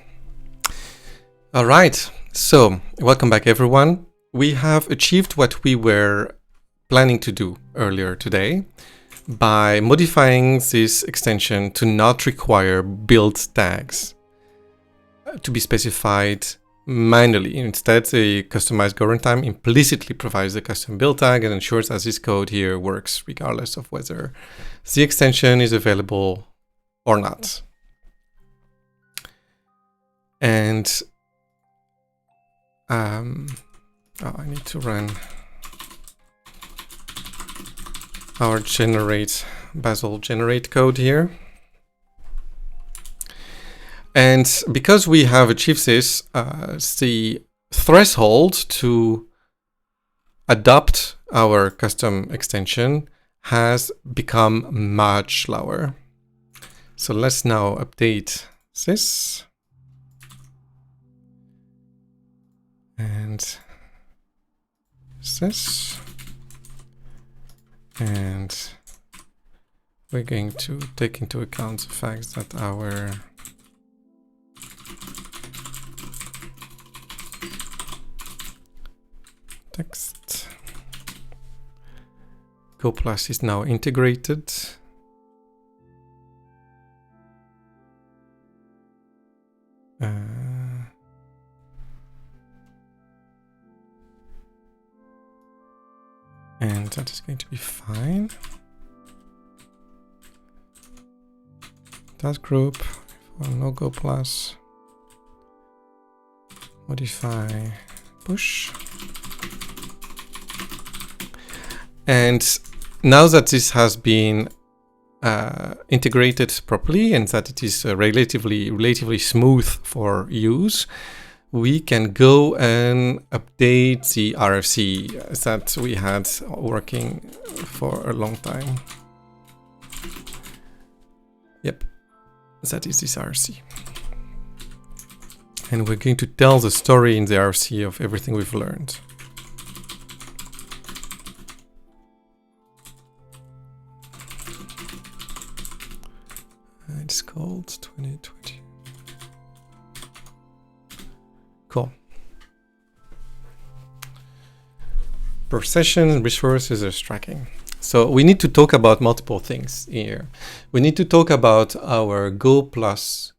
All right, so welcome back everyone. We have achieved what we were planning to do earlier today by modifying this extension to not require build tags to be specified manually. Instead, the customized Go runtime implicitly provides a custom build tag and ensures that this code here works regardless of whether the extension is available or not. And I need to run our Bazel generate code here. And because we have achieved this, the threshold to adopt our custom extension has become much lower. So let's now update this. And this. And we're going to take into account the fact that our text Go Plus is now integrated. And that is going to be fine. Task group for no Go Plus. Modify push. And now that this has been integrated properly and that it is relatively smooth for use, we can go and update the RFC that we had working for a long time. Yep, that is this RFC. And we're going to tell the story in the RFC of everything we've learned. It's called 2020. Cool. Per session, resources are tracking. So we need to talk about multiple things here. We need to talk about our Go Plus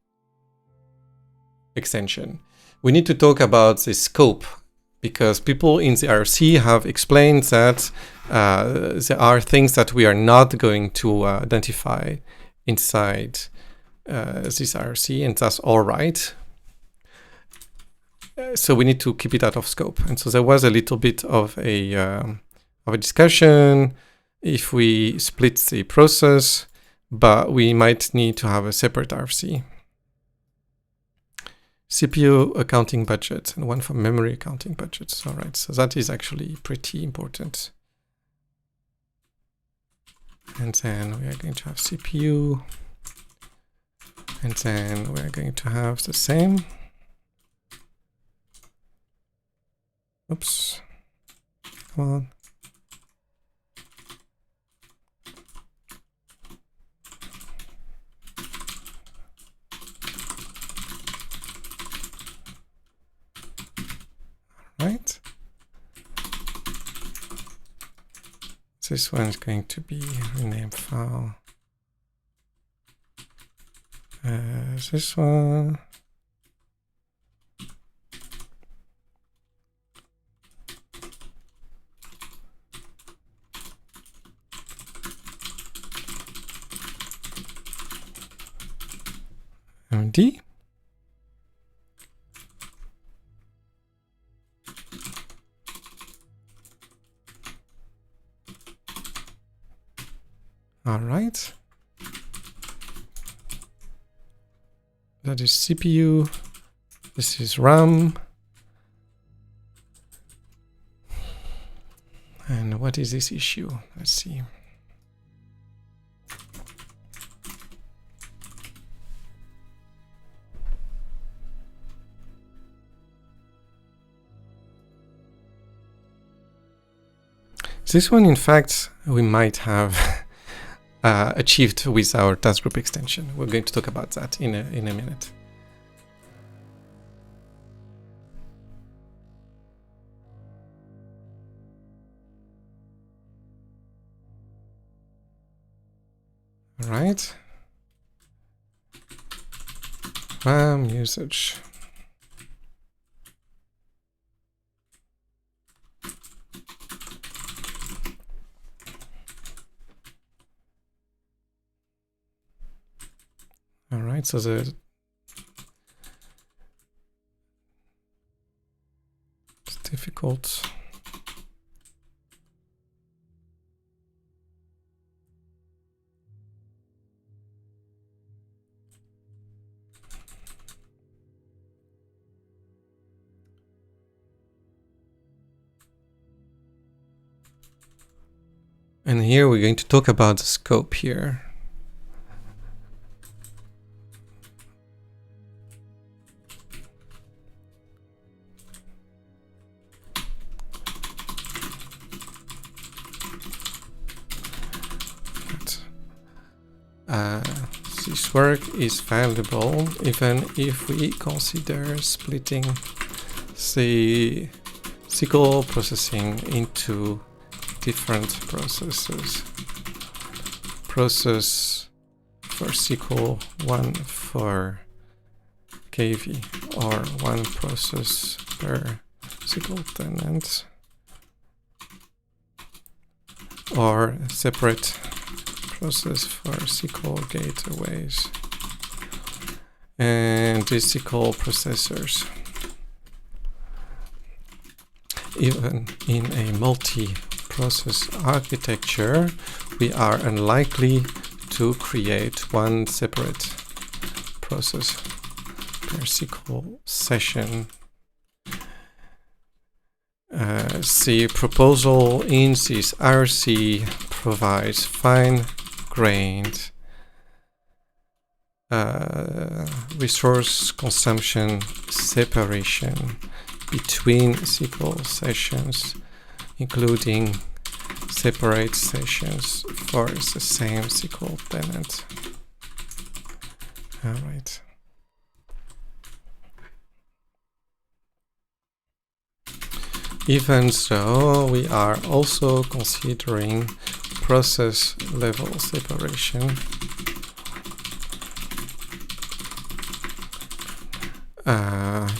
extension. We need to talk about the scope, because people in the RFC have explained that there are things that we are not going to identify inside this RFC, and that's all right. So we need to keep it out of scope. And so there was a little bit of a discussion if we split the process, but we might need to have a separate RFC. CPU accounting budget and one for memory accounting budgets. All right, so that is actually pretty important. And then we are going to have CPU. And then we're going to have the same. Oops. Come on. All right. This one is going to be rename file. This one. MD. All right. That is CPU. This is RAM. And what is this issue? Let's see. This one, in fact, we might have achieved with our task group extension. We're going to talk about that in a minute. All right. RAM usage. All right, so it's difficult. And here we're going to talk about the scope here. This work is valuable even if we consider splitting the SQL processing into different processes. Process for SQL, one for KV, or one process per SQL tenant, or separate process for SQL gateways and the SQL processors. Even in a multi-process architecture, we are unlikely to create one separate process per SQL session. The proposal in this RC provides fine-grained resource consumption separation between SQL sessions, including separate sessions for the same SQL tenant. All right. Even so, we are also considering process level separation.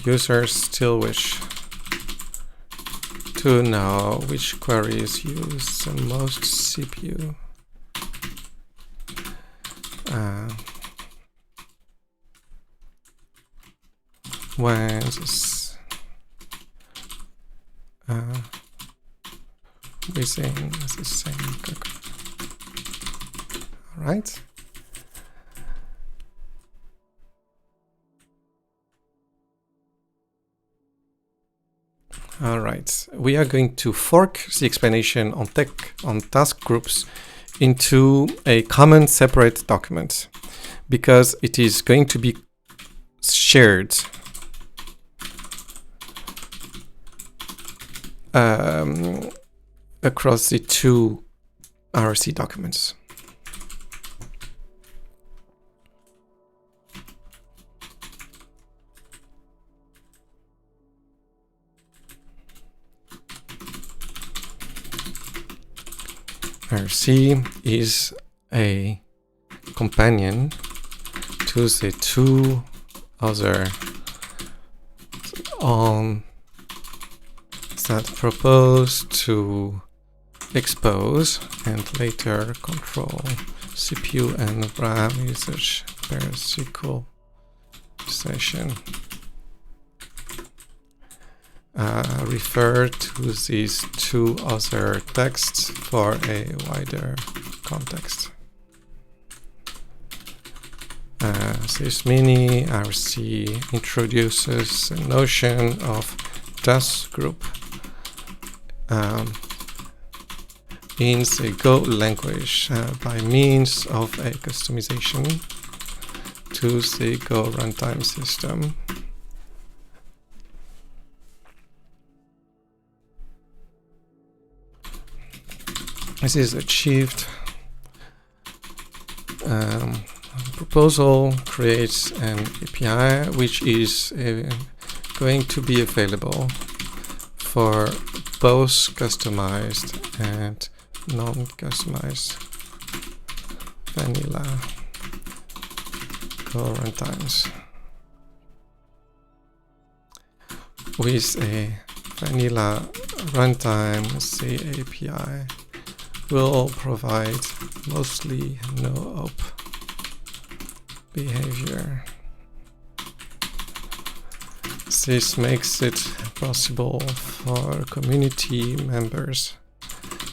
Users still wish to know which queries use the most CPU. When this within the same cookie. All right. All right. We are going to fork the explanation on task groups into a common separate document because it is going to be shared across the two RC documents. RC is a companion to the two other that propose to expose and later control CPU and RAM usage per SQL session. Refer to these two other texts for a wider context. This mini RC introduces the notion of task group in the Go language by means of a customization to the Go runtime system. This is achieved proposal creates an API which is going to be available for both customized and non-customized vanilla Go runtimes. With a vanilla runtime, the API will provide mostly no-op behavior. This makes it possible for community members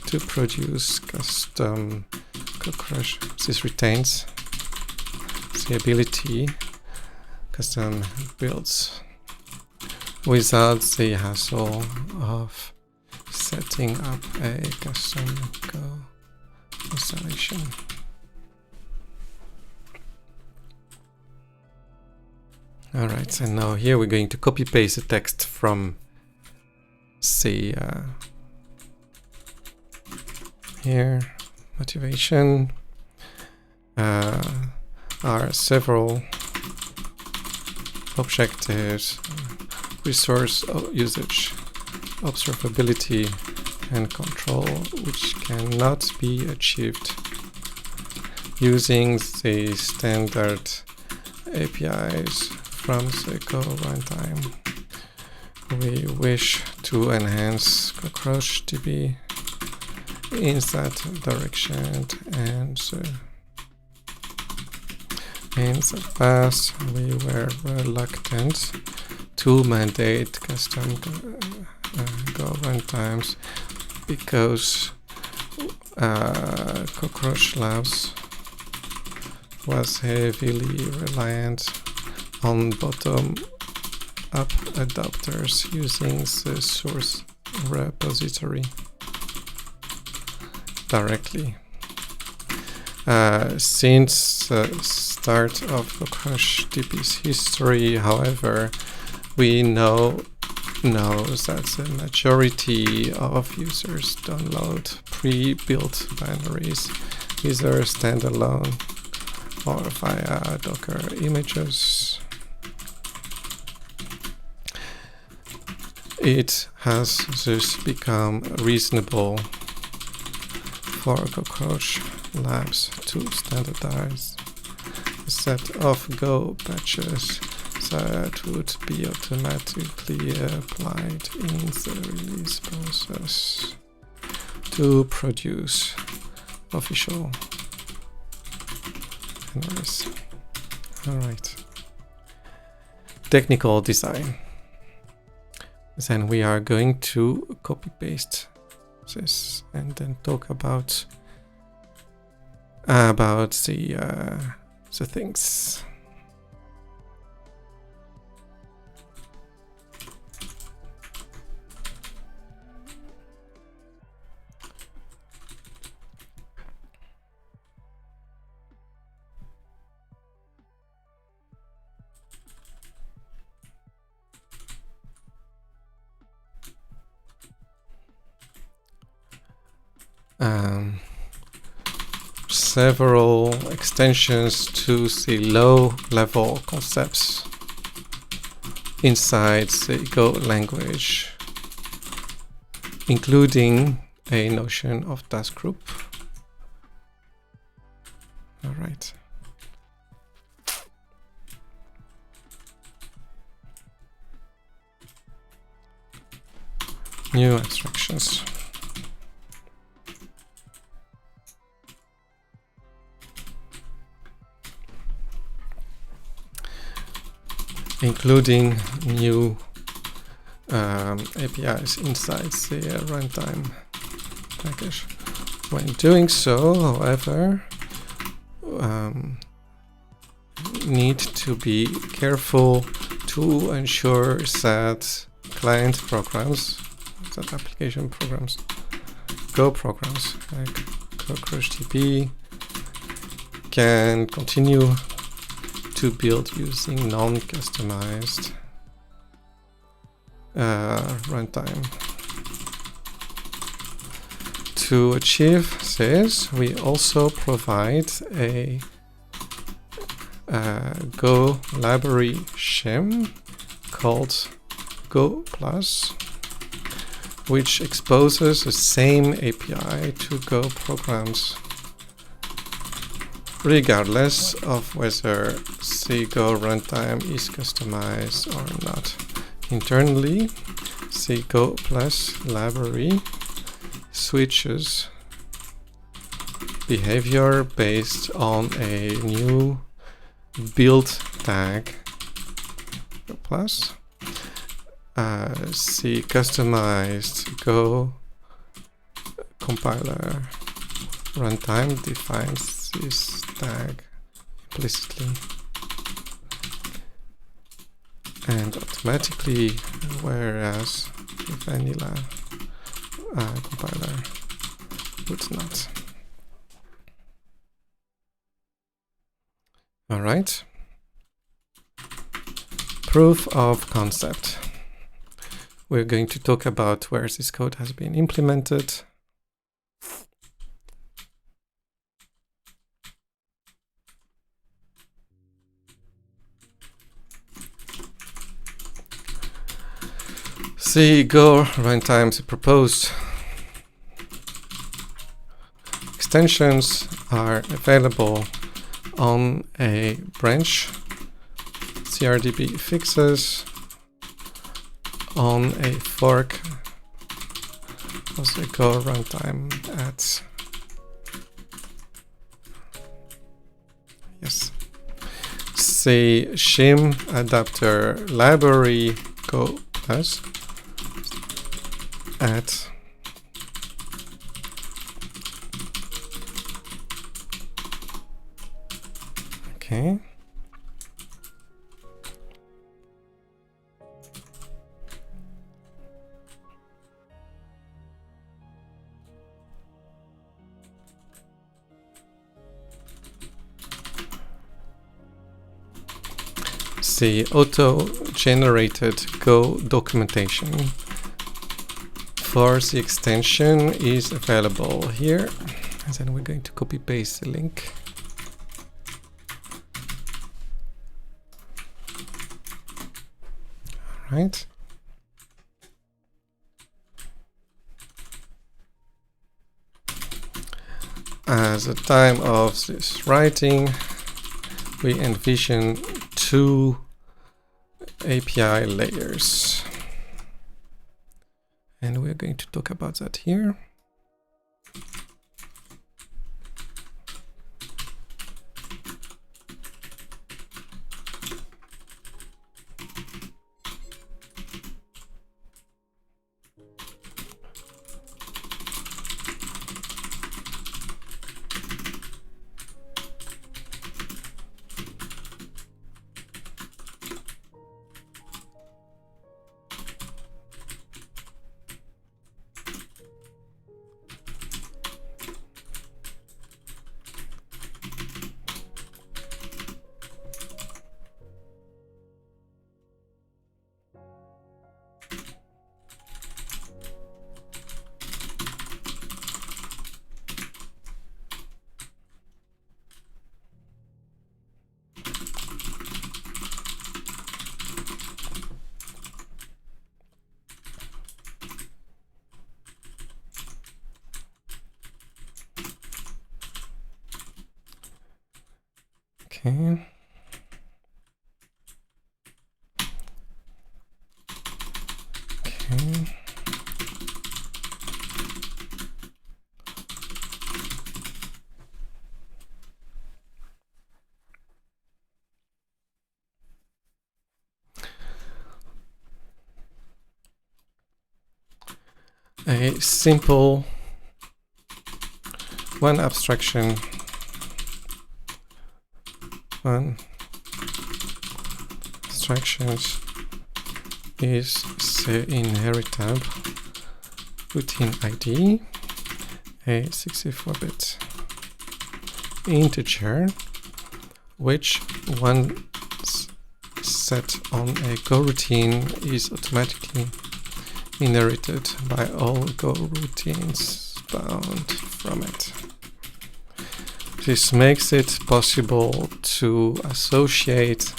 to produce custom cockroach. This retains the ability custom builds without the hassle of setting up a custom Go installation. Alright, and now here we're going to copy paste the text from the here motivation. Are several objectives: resource usage, observability, and control, which cannot be achieved using the standard APIs from the Go runtime. We wish to enhance CockroachDB in that direction, and in the past we were reluctant to mandate custom Go runtimes because Cockroach Labs was heavily reliant on bottom-up adapters using the source repository directly. Since the start of CockroachDB's history, however, we know that the majority of users download pre-built binaries, either standalone or via Docker images. It has thus become reasonable for Cockroach Labs to standardize a set of Go patches that would be automatically applied in the release process to produce official binaries. Alright. Technical design. Then we are going to copy paste this and then talk about the things. Several extensions to the low-level concepts inside the Go language, including a notion of task group. All right. New abstractions. Including new APIs inside the runtime package. When doing so, however, need to be careful to ensure that client programs, that application programs, Go programs like CockroachDB can continue to build using non-customized runtime. To achieve this, we also provide a Go library shim called Go Plus, which exposes the same API to Go programs, regardless of whether the Go runtime is customized or not. Internally, the Go Plus library switches behavior based on a new build tag Go Plus. The customized Go compiler runtime defines this tag implicitly and automatically, whereas the vanilla compiler would not. All right. Proof of concept. We're going to talk about where this code has been implemented. The Go runtime, the proposed extensions are available on a branch, CRDB fixes, on a fork of the Go runtime at the shim adapter library Go Plus at okay. The auto-generated Go documentation for the extension is available here, and then we're going to copy paste the link. All right. At the time of this writing, we envision two API layers, and we're going to talk about that here. Okay. Okay. A simple one abstraction, one abstractions is the inherit tab within ID, a 64-bit integer, which once set on a Go routine is automatically inherited by all Go routines bound from it. This makes it possible to associate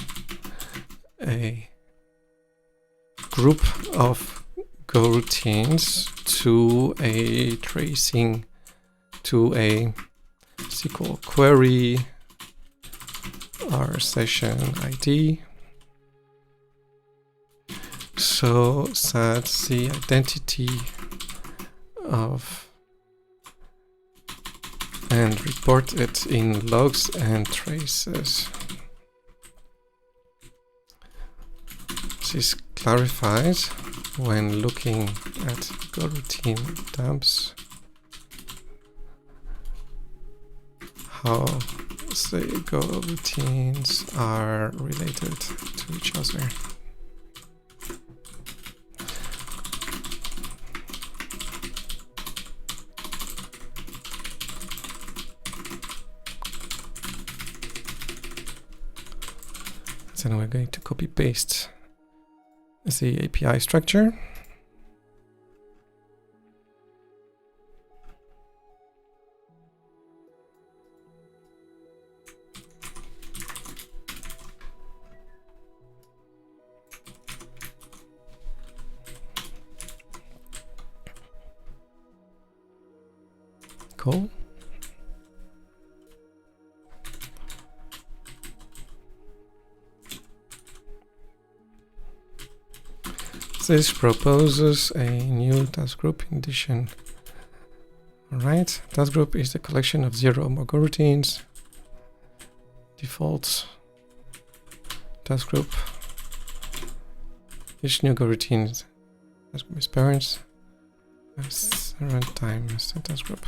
a group of Go routines to a tracing, to a SQL query or session ID, so that the identity of and report it in logs and traces. This clarifies when looking at Go routine dumps how the Go routines are related to each other. Then we're going to copy paste the API structure. Cool. This proposes a new task group in addition. Alright, task group is the collection of 0 or more Go routines. Default task group. Each new Go routine task group is parents. As runtime is the task group.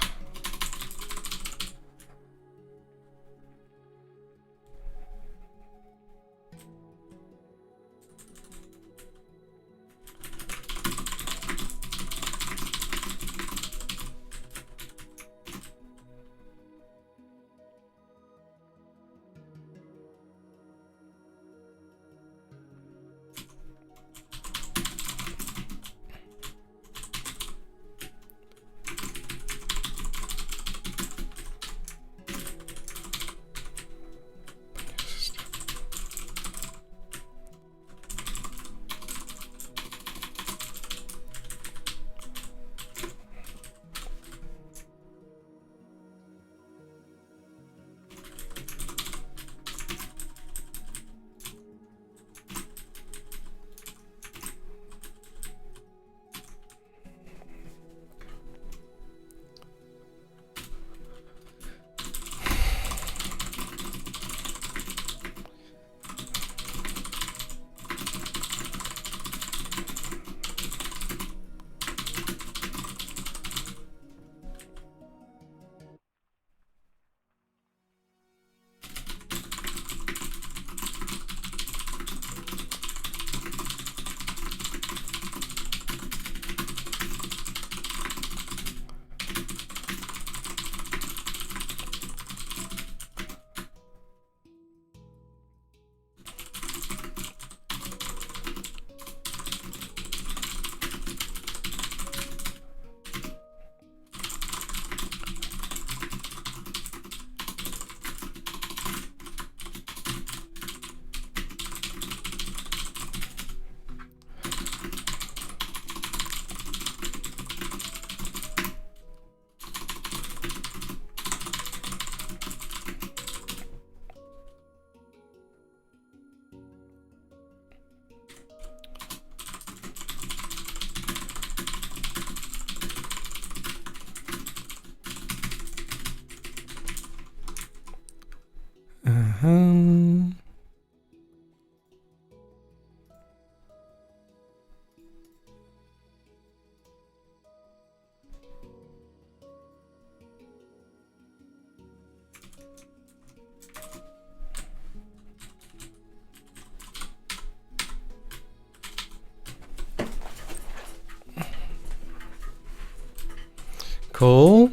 Cool.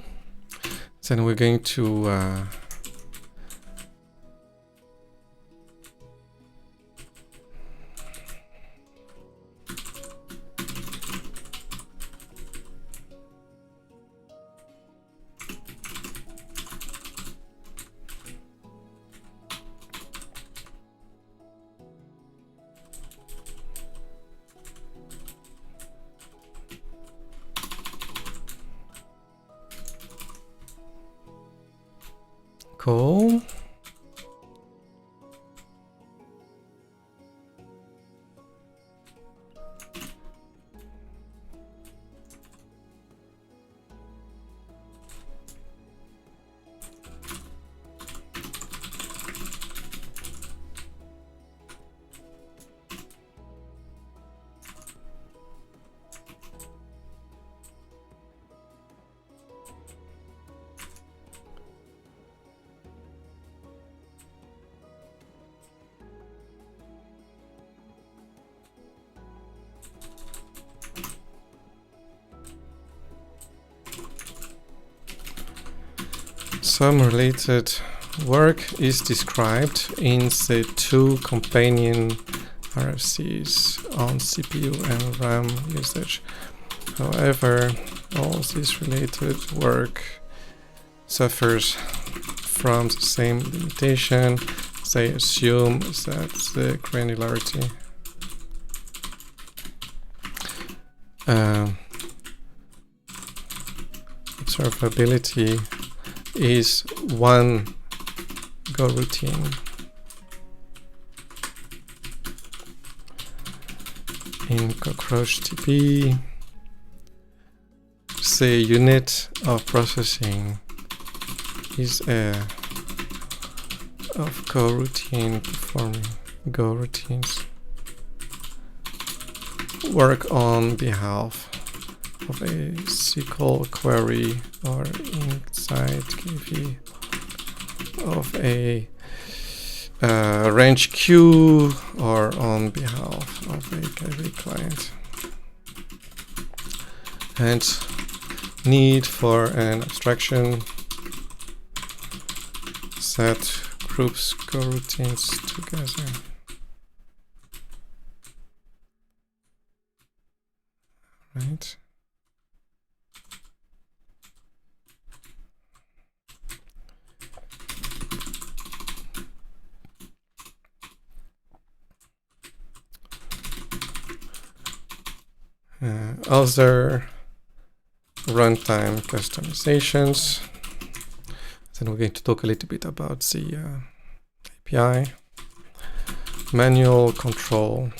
Then we're going to call. Some related work is described in the two companion RFCs on CPU and RAM usage. However, all this related work suffers from the same limitation. They assume that the granularity observability is one Go routine. In Cockroach TP, the unit of processing is of Go routine performing Go routines work on behalf of a SQL query or inside KV of a range queue or on behalf of a KV client. And need for an abstraction that groups Go routines together. Right. Other runtime customizations. Then we're going to talk a little bit about the API. Manual control.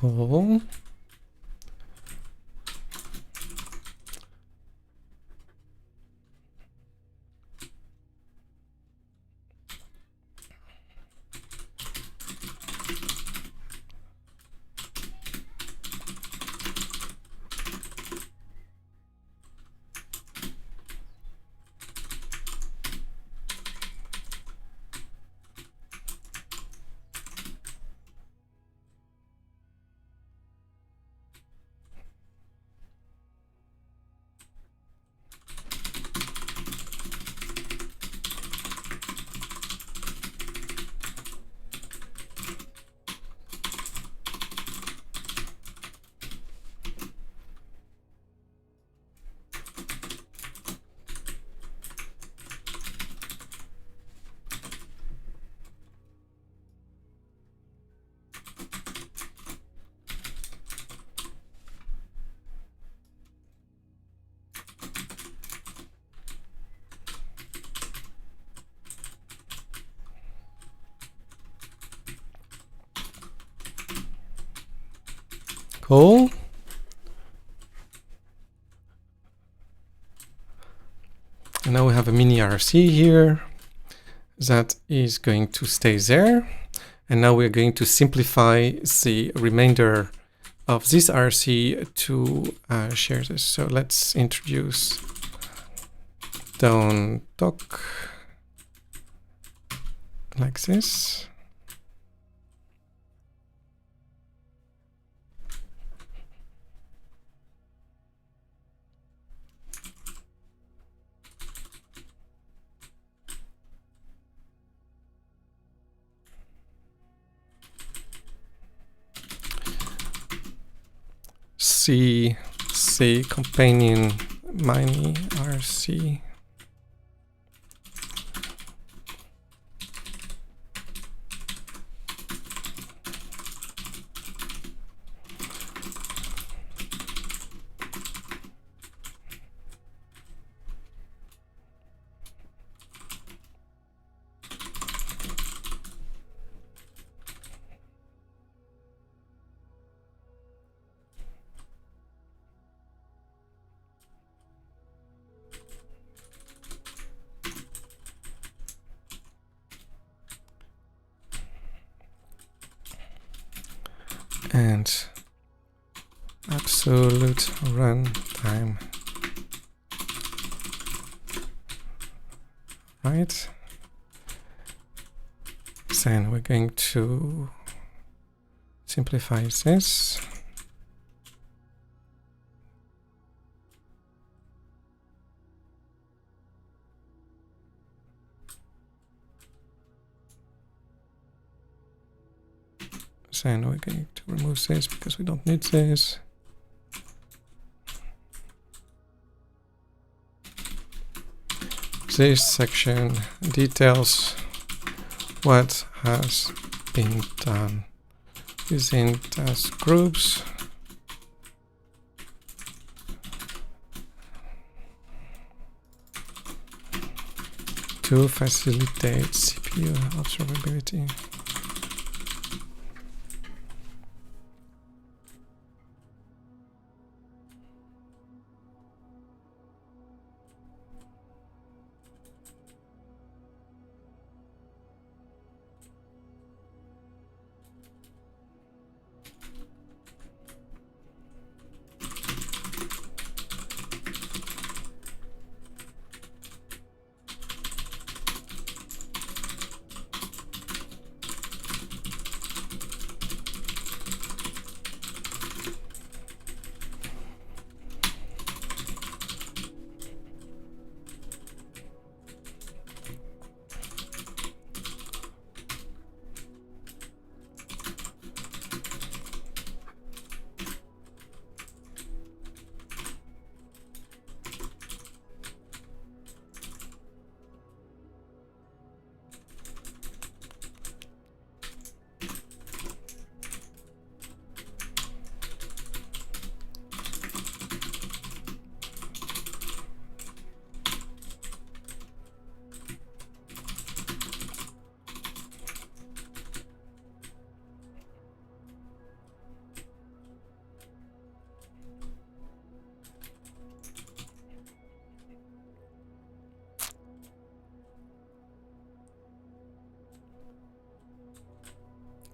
Cool. Cool. And now we have a mini RC here that is going to stay there. And now we're going to simplify the remainder of this RC to share this. So let's introduce down doc like this. C companion mini RC. And absolute runtime, right? Then we're going to simplify this. Then we're going to remove this because we don't need this. This section details what has been done within task groups. To facilitate CPU observability.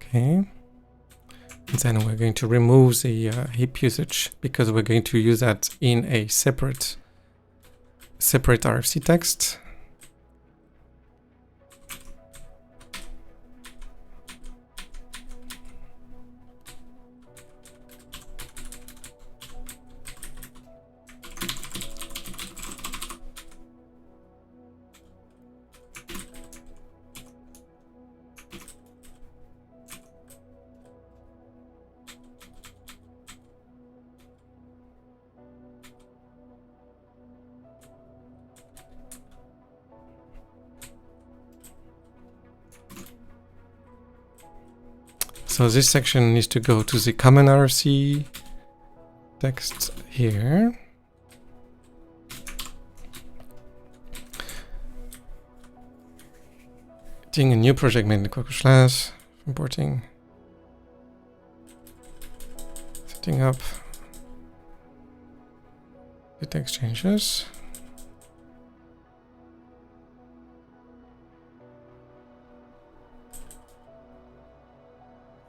Okay. And then we're going to remove the heap usage because we're going to use that in a separate RFC text. So this section needs to go to the common RFC text here. Creating a new project main // importing, setting up the text changes.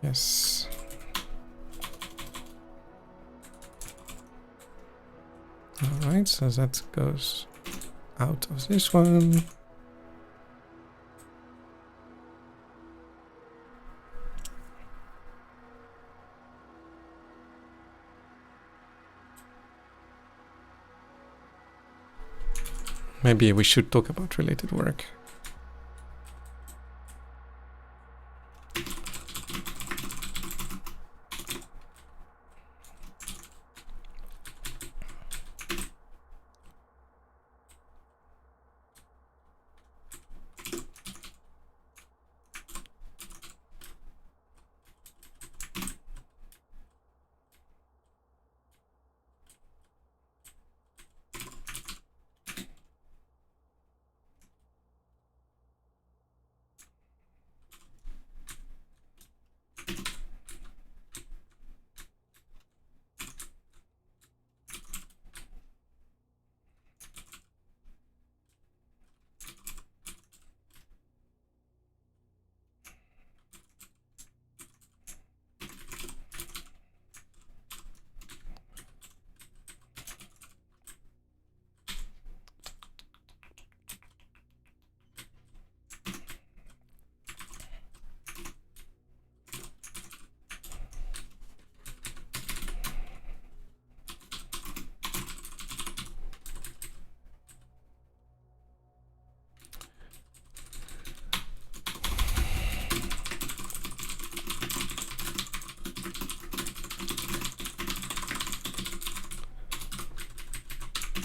Yes. All right, so that goes out of this one. Maybe we should talk about related work.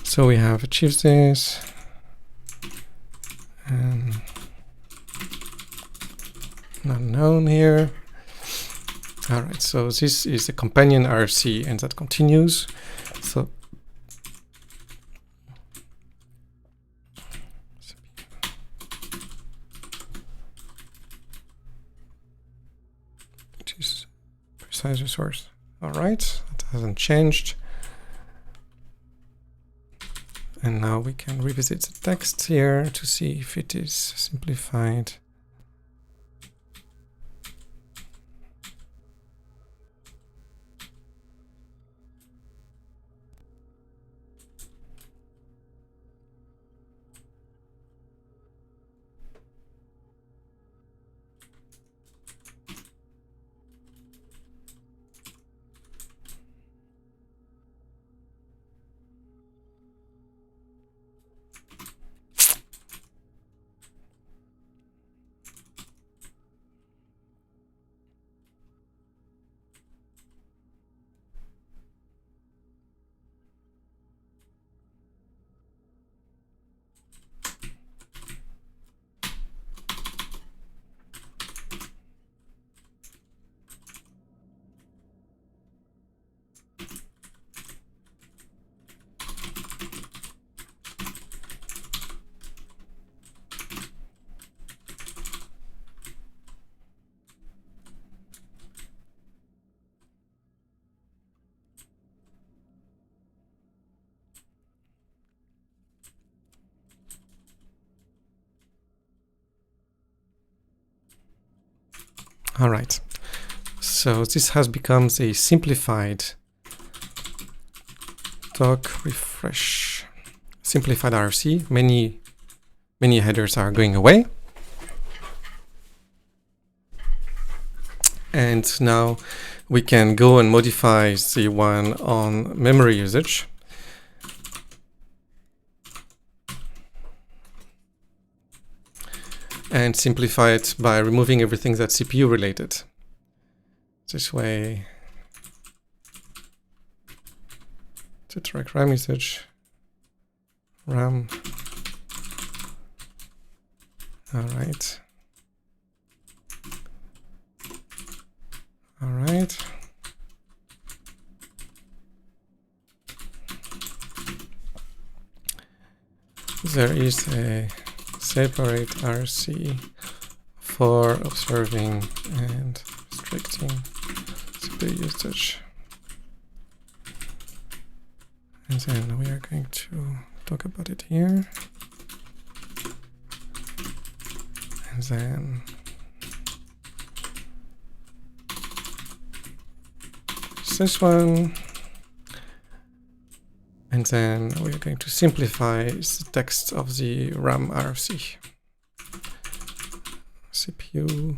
So we have achieved this. And not known here. All right, so this is the companion RFC and that continues. So which is precise resource. All right, that hasn't changed. And now we can revisit the text here to see if it is simplified. All right, So this has become a simplified doc refresh, simplified RFC. Many headers are going away. And now we can go and modify the one on memory usage. And simplify it by removing everything that's CPU related. This way, to track RAM usage, RAM. All right. All right. There is a separate RC for observing and restricting CPU usage. And then we are going to talk about it here. And then this one. And then we are going to simplify the text of the RAM RFC. CPU.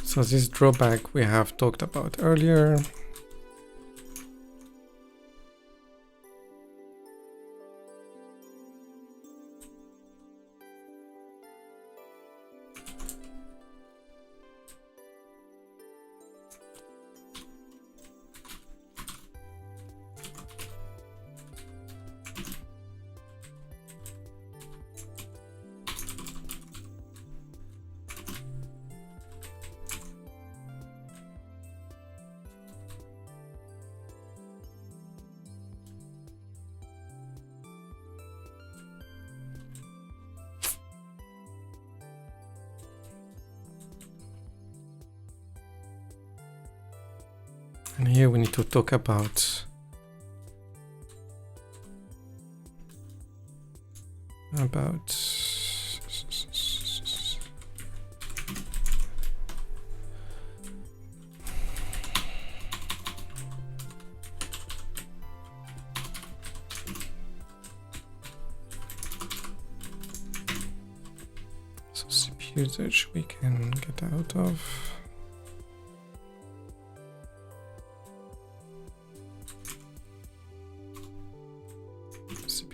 So this drawback we have talked about earlier. And here we need to talk about so CPU usage we can get out of.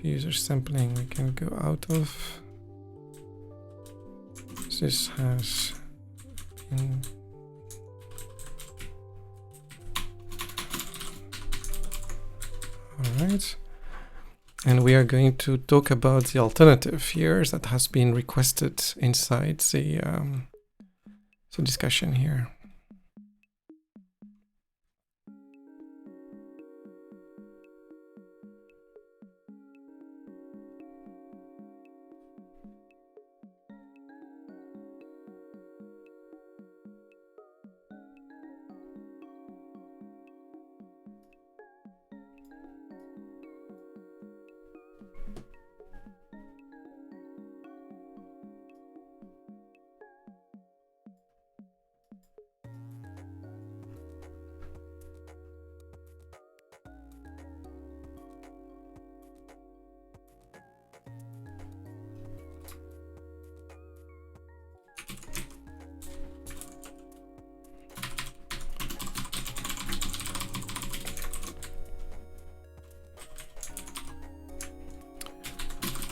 User sampling we can go out of. This has been All right. And we are going to talk about the alternative here that has been requested inside the discussion here.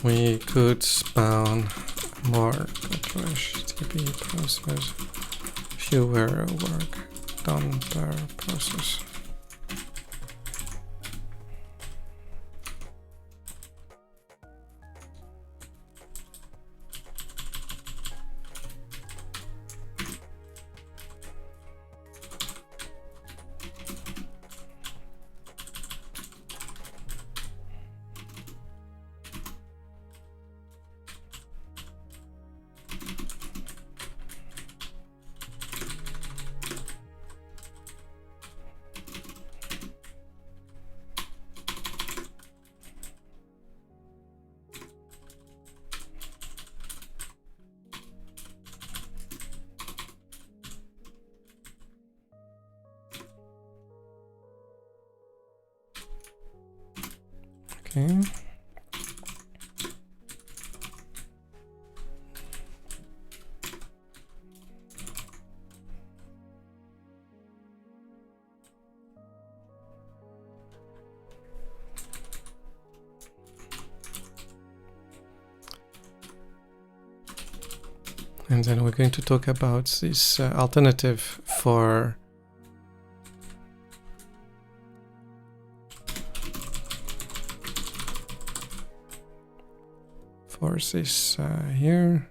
We could spawn more HTTP process, fewer work done per process. Okay. And then we're going to talk about this alternative for this here.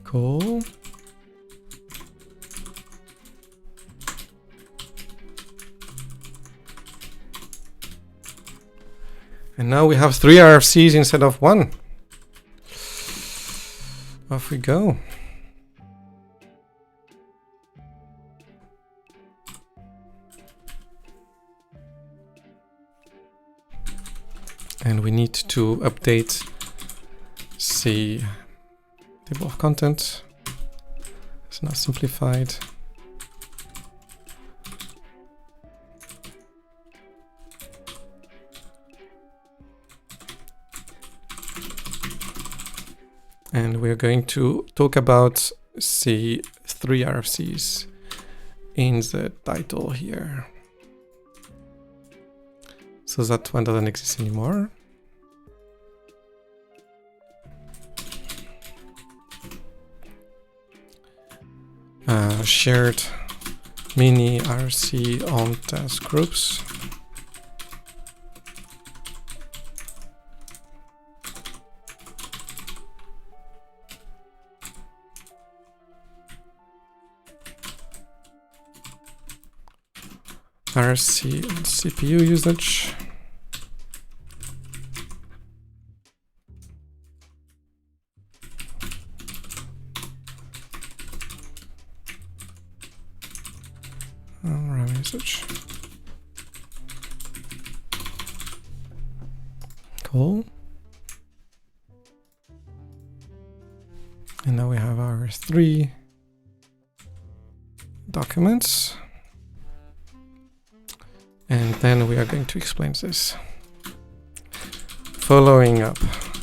Cool. And now we have 3 RFCs instead of 1. Off we go. And we need to update the table of content. It's now simplified. and we're going to talk about the 3 RFCs in the title here. So that one doesn't exist anymore. Shared mini RFC on task groups. RFC on CPU usage. RAM usage. Cool. And now we have our 3 documents. And then we are going to explain this. Following up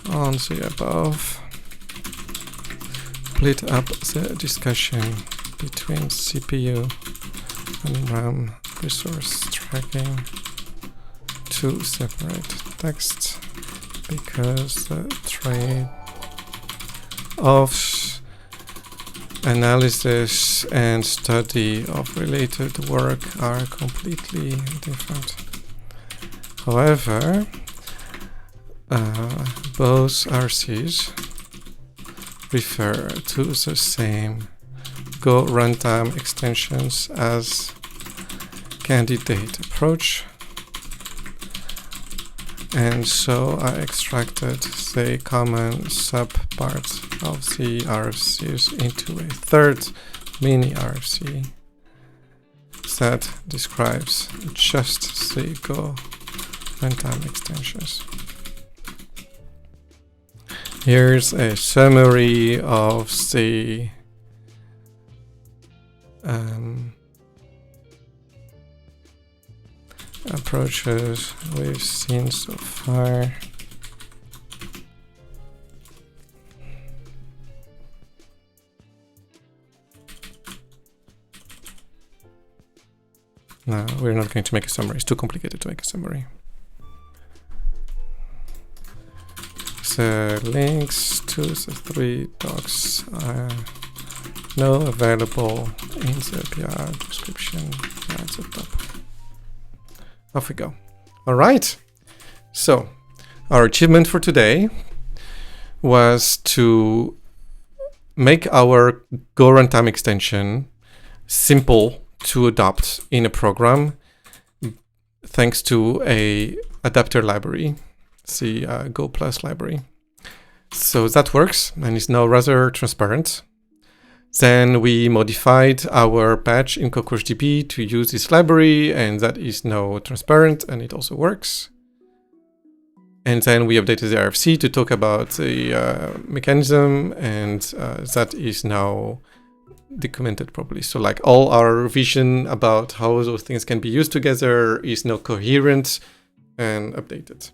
on the above, split up the discussion between CPU and RAM resource tracking to separate texts because the trade-offs, analysis and study of related work are completely different. However, both RCs refer to the same Go runtime extensions as candidate approach, and so I extracted the common subpart of the RFCs into a 3rd mini RFC that describes just the Go runtime extensions. Here's a summary of the approaches we've seen so far. No, we're not going to make a summary. It's too complicated to make a summary. The links to the 3 docs are now available in the PR description at the top. Off we go. All right. So our achievement for today was to make our Go runtime extension simple to adopt in a program thanks to a adapter library, the Go Plus library. So that works and is now rather transparent. Then we modified our patch in CockroachDB to use this library, and that is now transparent and it also works. And then we updated the RFC to talk about the mechanism, and that is now documented properly. So like all our vision about how those things can be used together is now coherent and updated.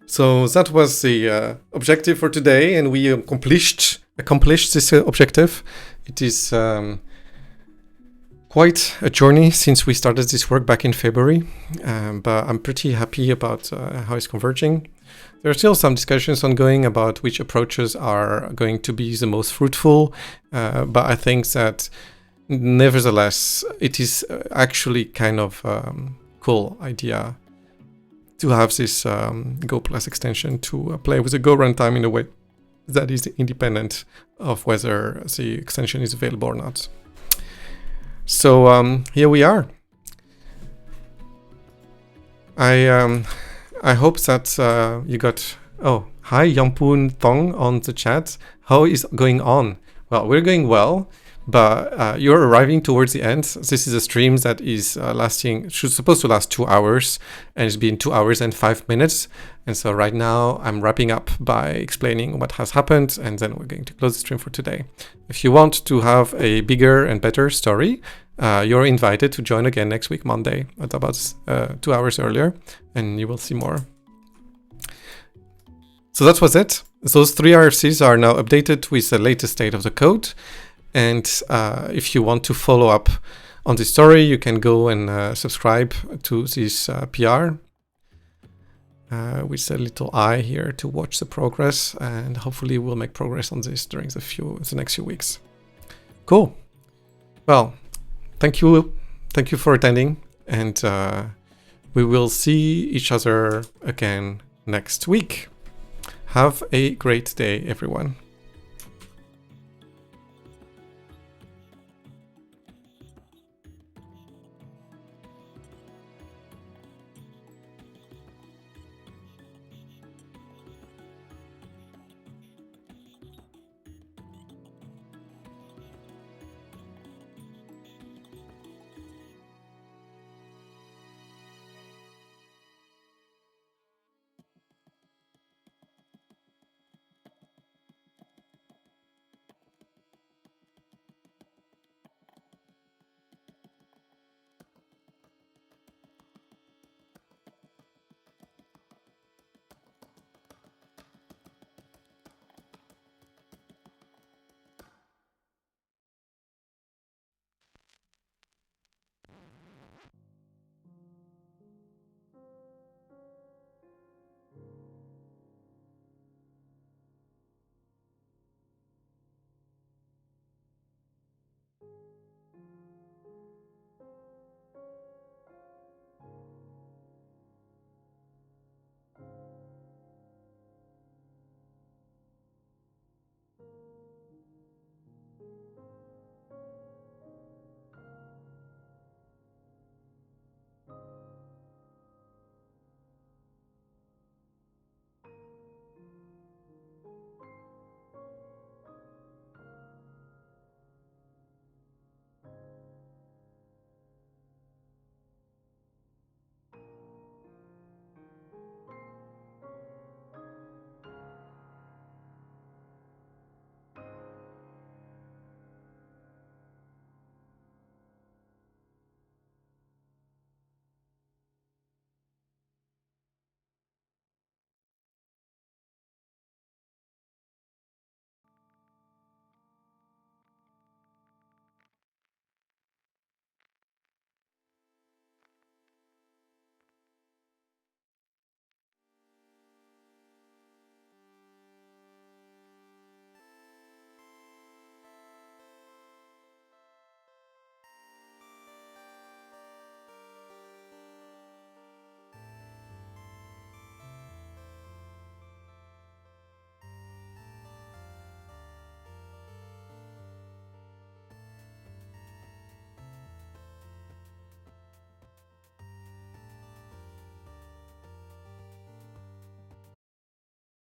So that was the objective for today, and we accomplished this objective. It is quite a journey since we started this work back in February, but I'm pretty happy about how it's converging. There are still some discussions ongoing about which approaches are going to be the most fruitful, but I think that nevertheless, it is actually kind of cool idea to have this Go Plus extension to play with the Go runtime in a way that is independent of whether the extension is available or not. So here we are. I hope that you got... Oh, hi Yampun Thong on the chat. How is going on? Well, we're going well, but you're arriving towards the end. This is a stream that is supposed to last 2 hours, and it's been 2 hours and 5 minutes. And so right now I'm wrapping up by explaining what has happened, and then we're going to close the stream for today. If you want to have a bigger and better story, you're invited to join again next week, Monday, at about 2 hours earlier, and you will see more. So that was it. those 3 RFCs are now updated with the latest state of the code. And if you want to follow up on this story, you can go and subscribe to this PR with a little eye here to watch the progress. And hopefully we'll make progress on this during the next few weeks. Cool. Well, thank you for attending, and we will see each other again next week. Have a great day, everyone.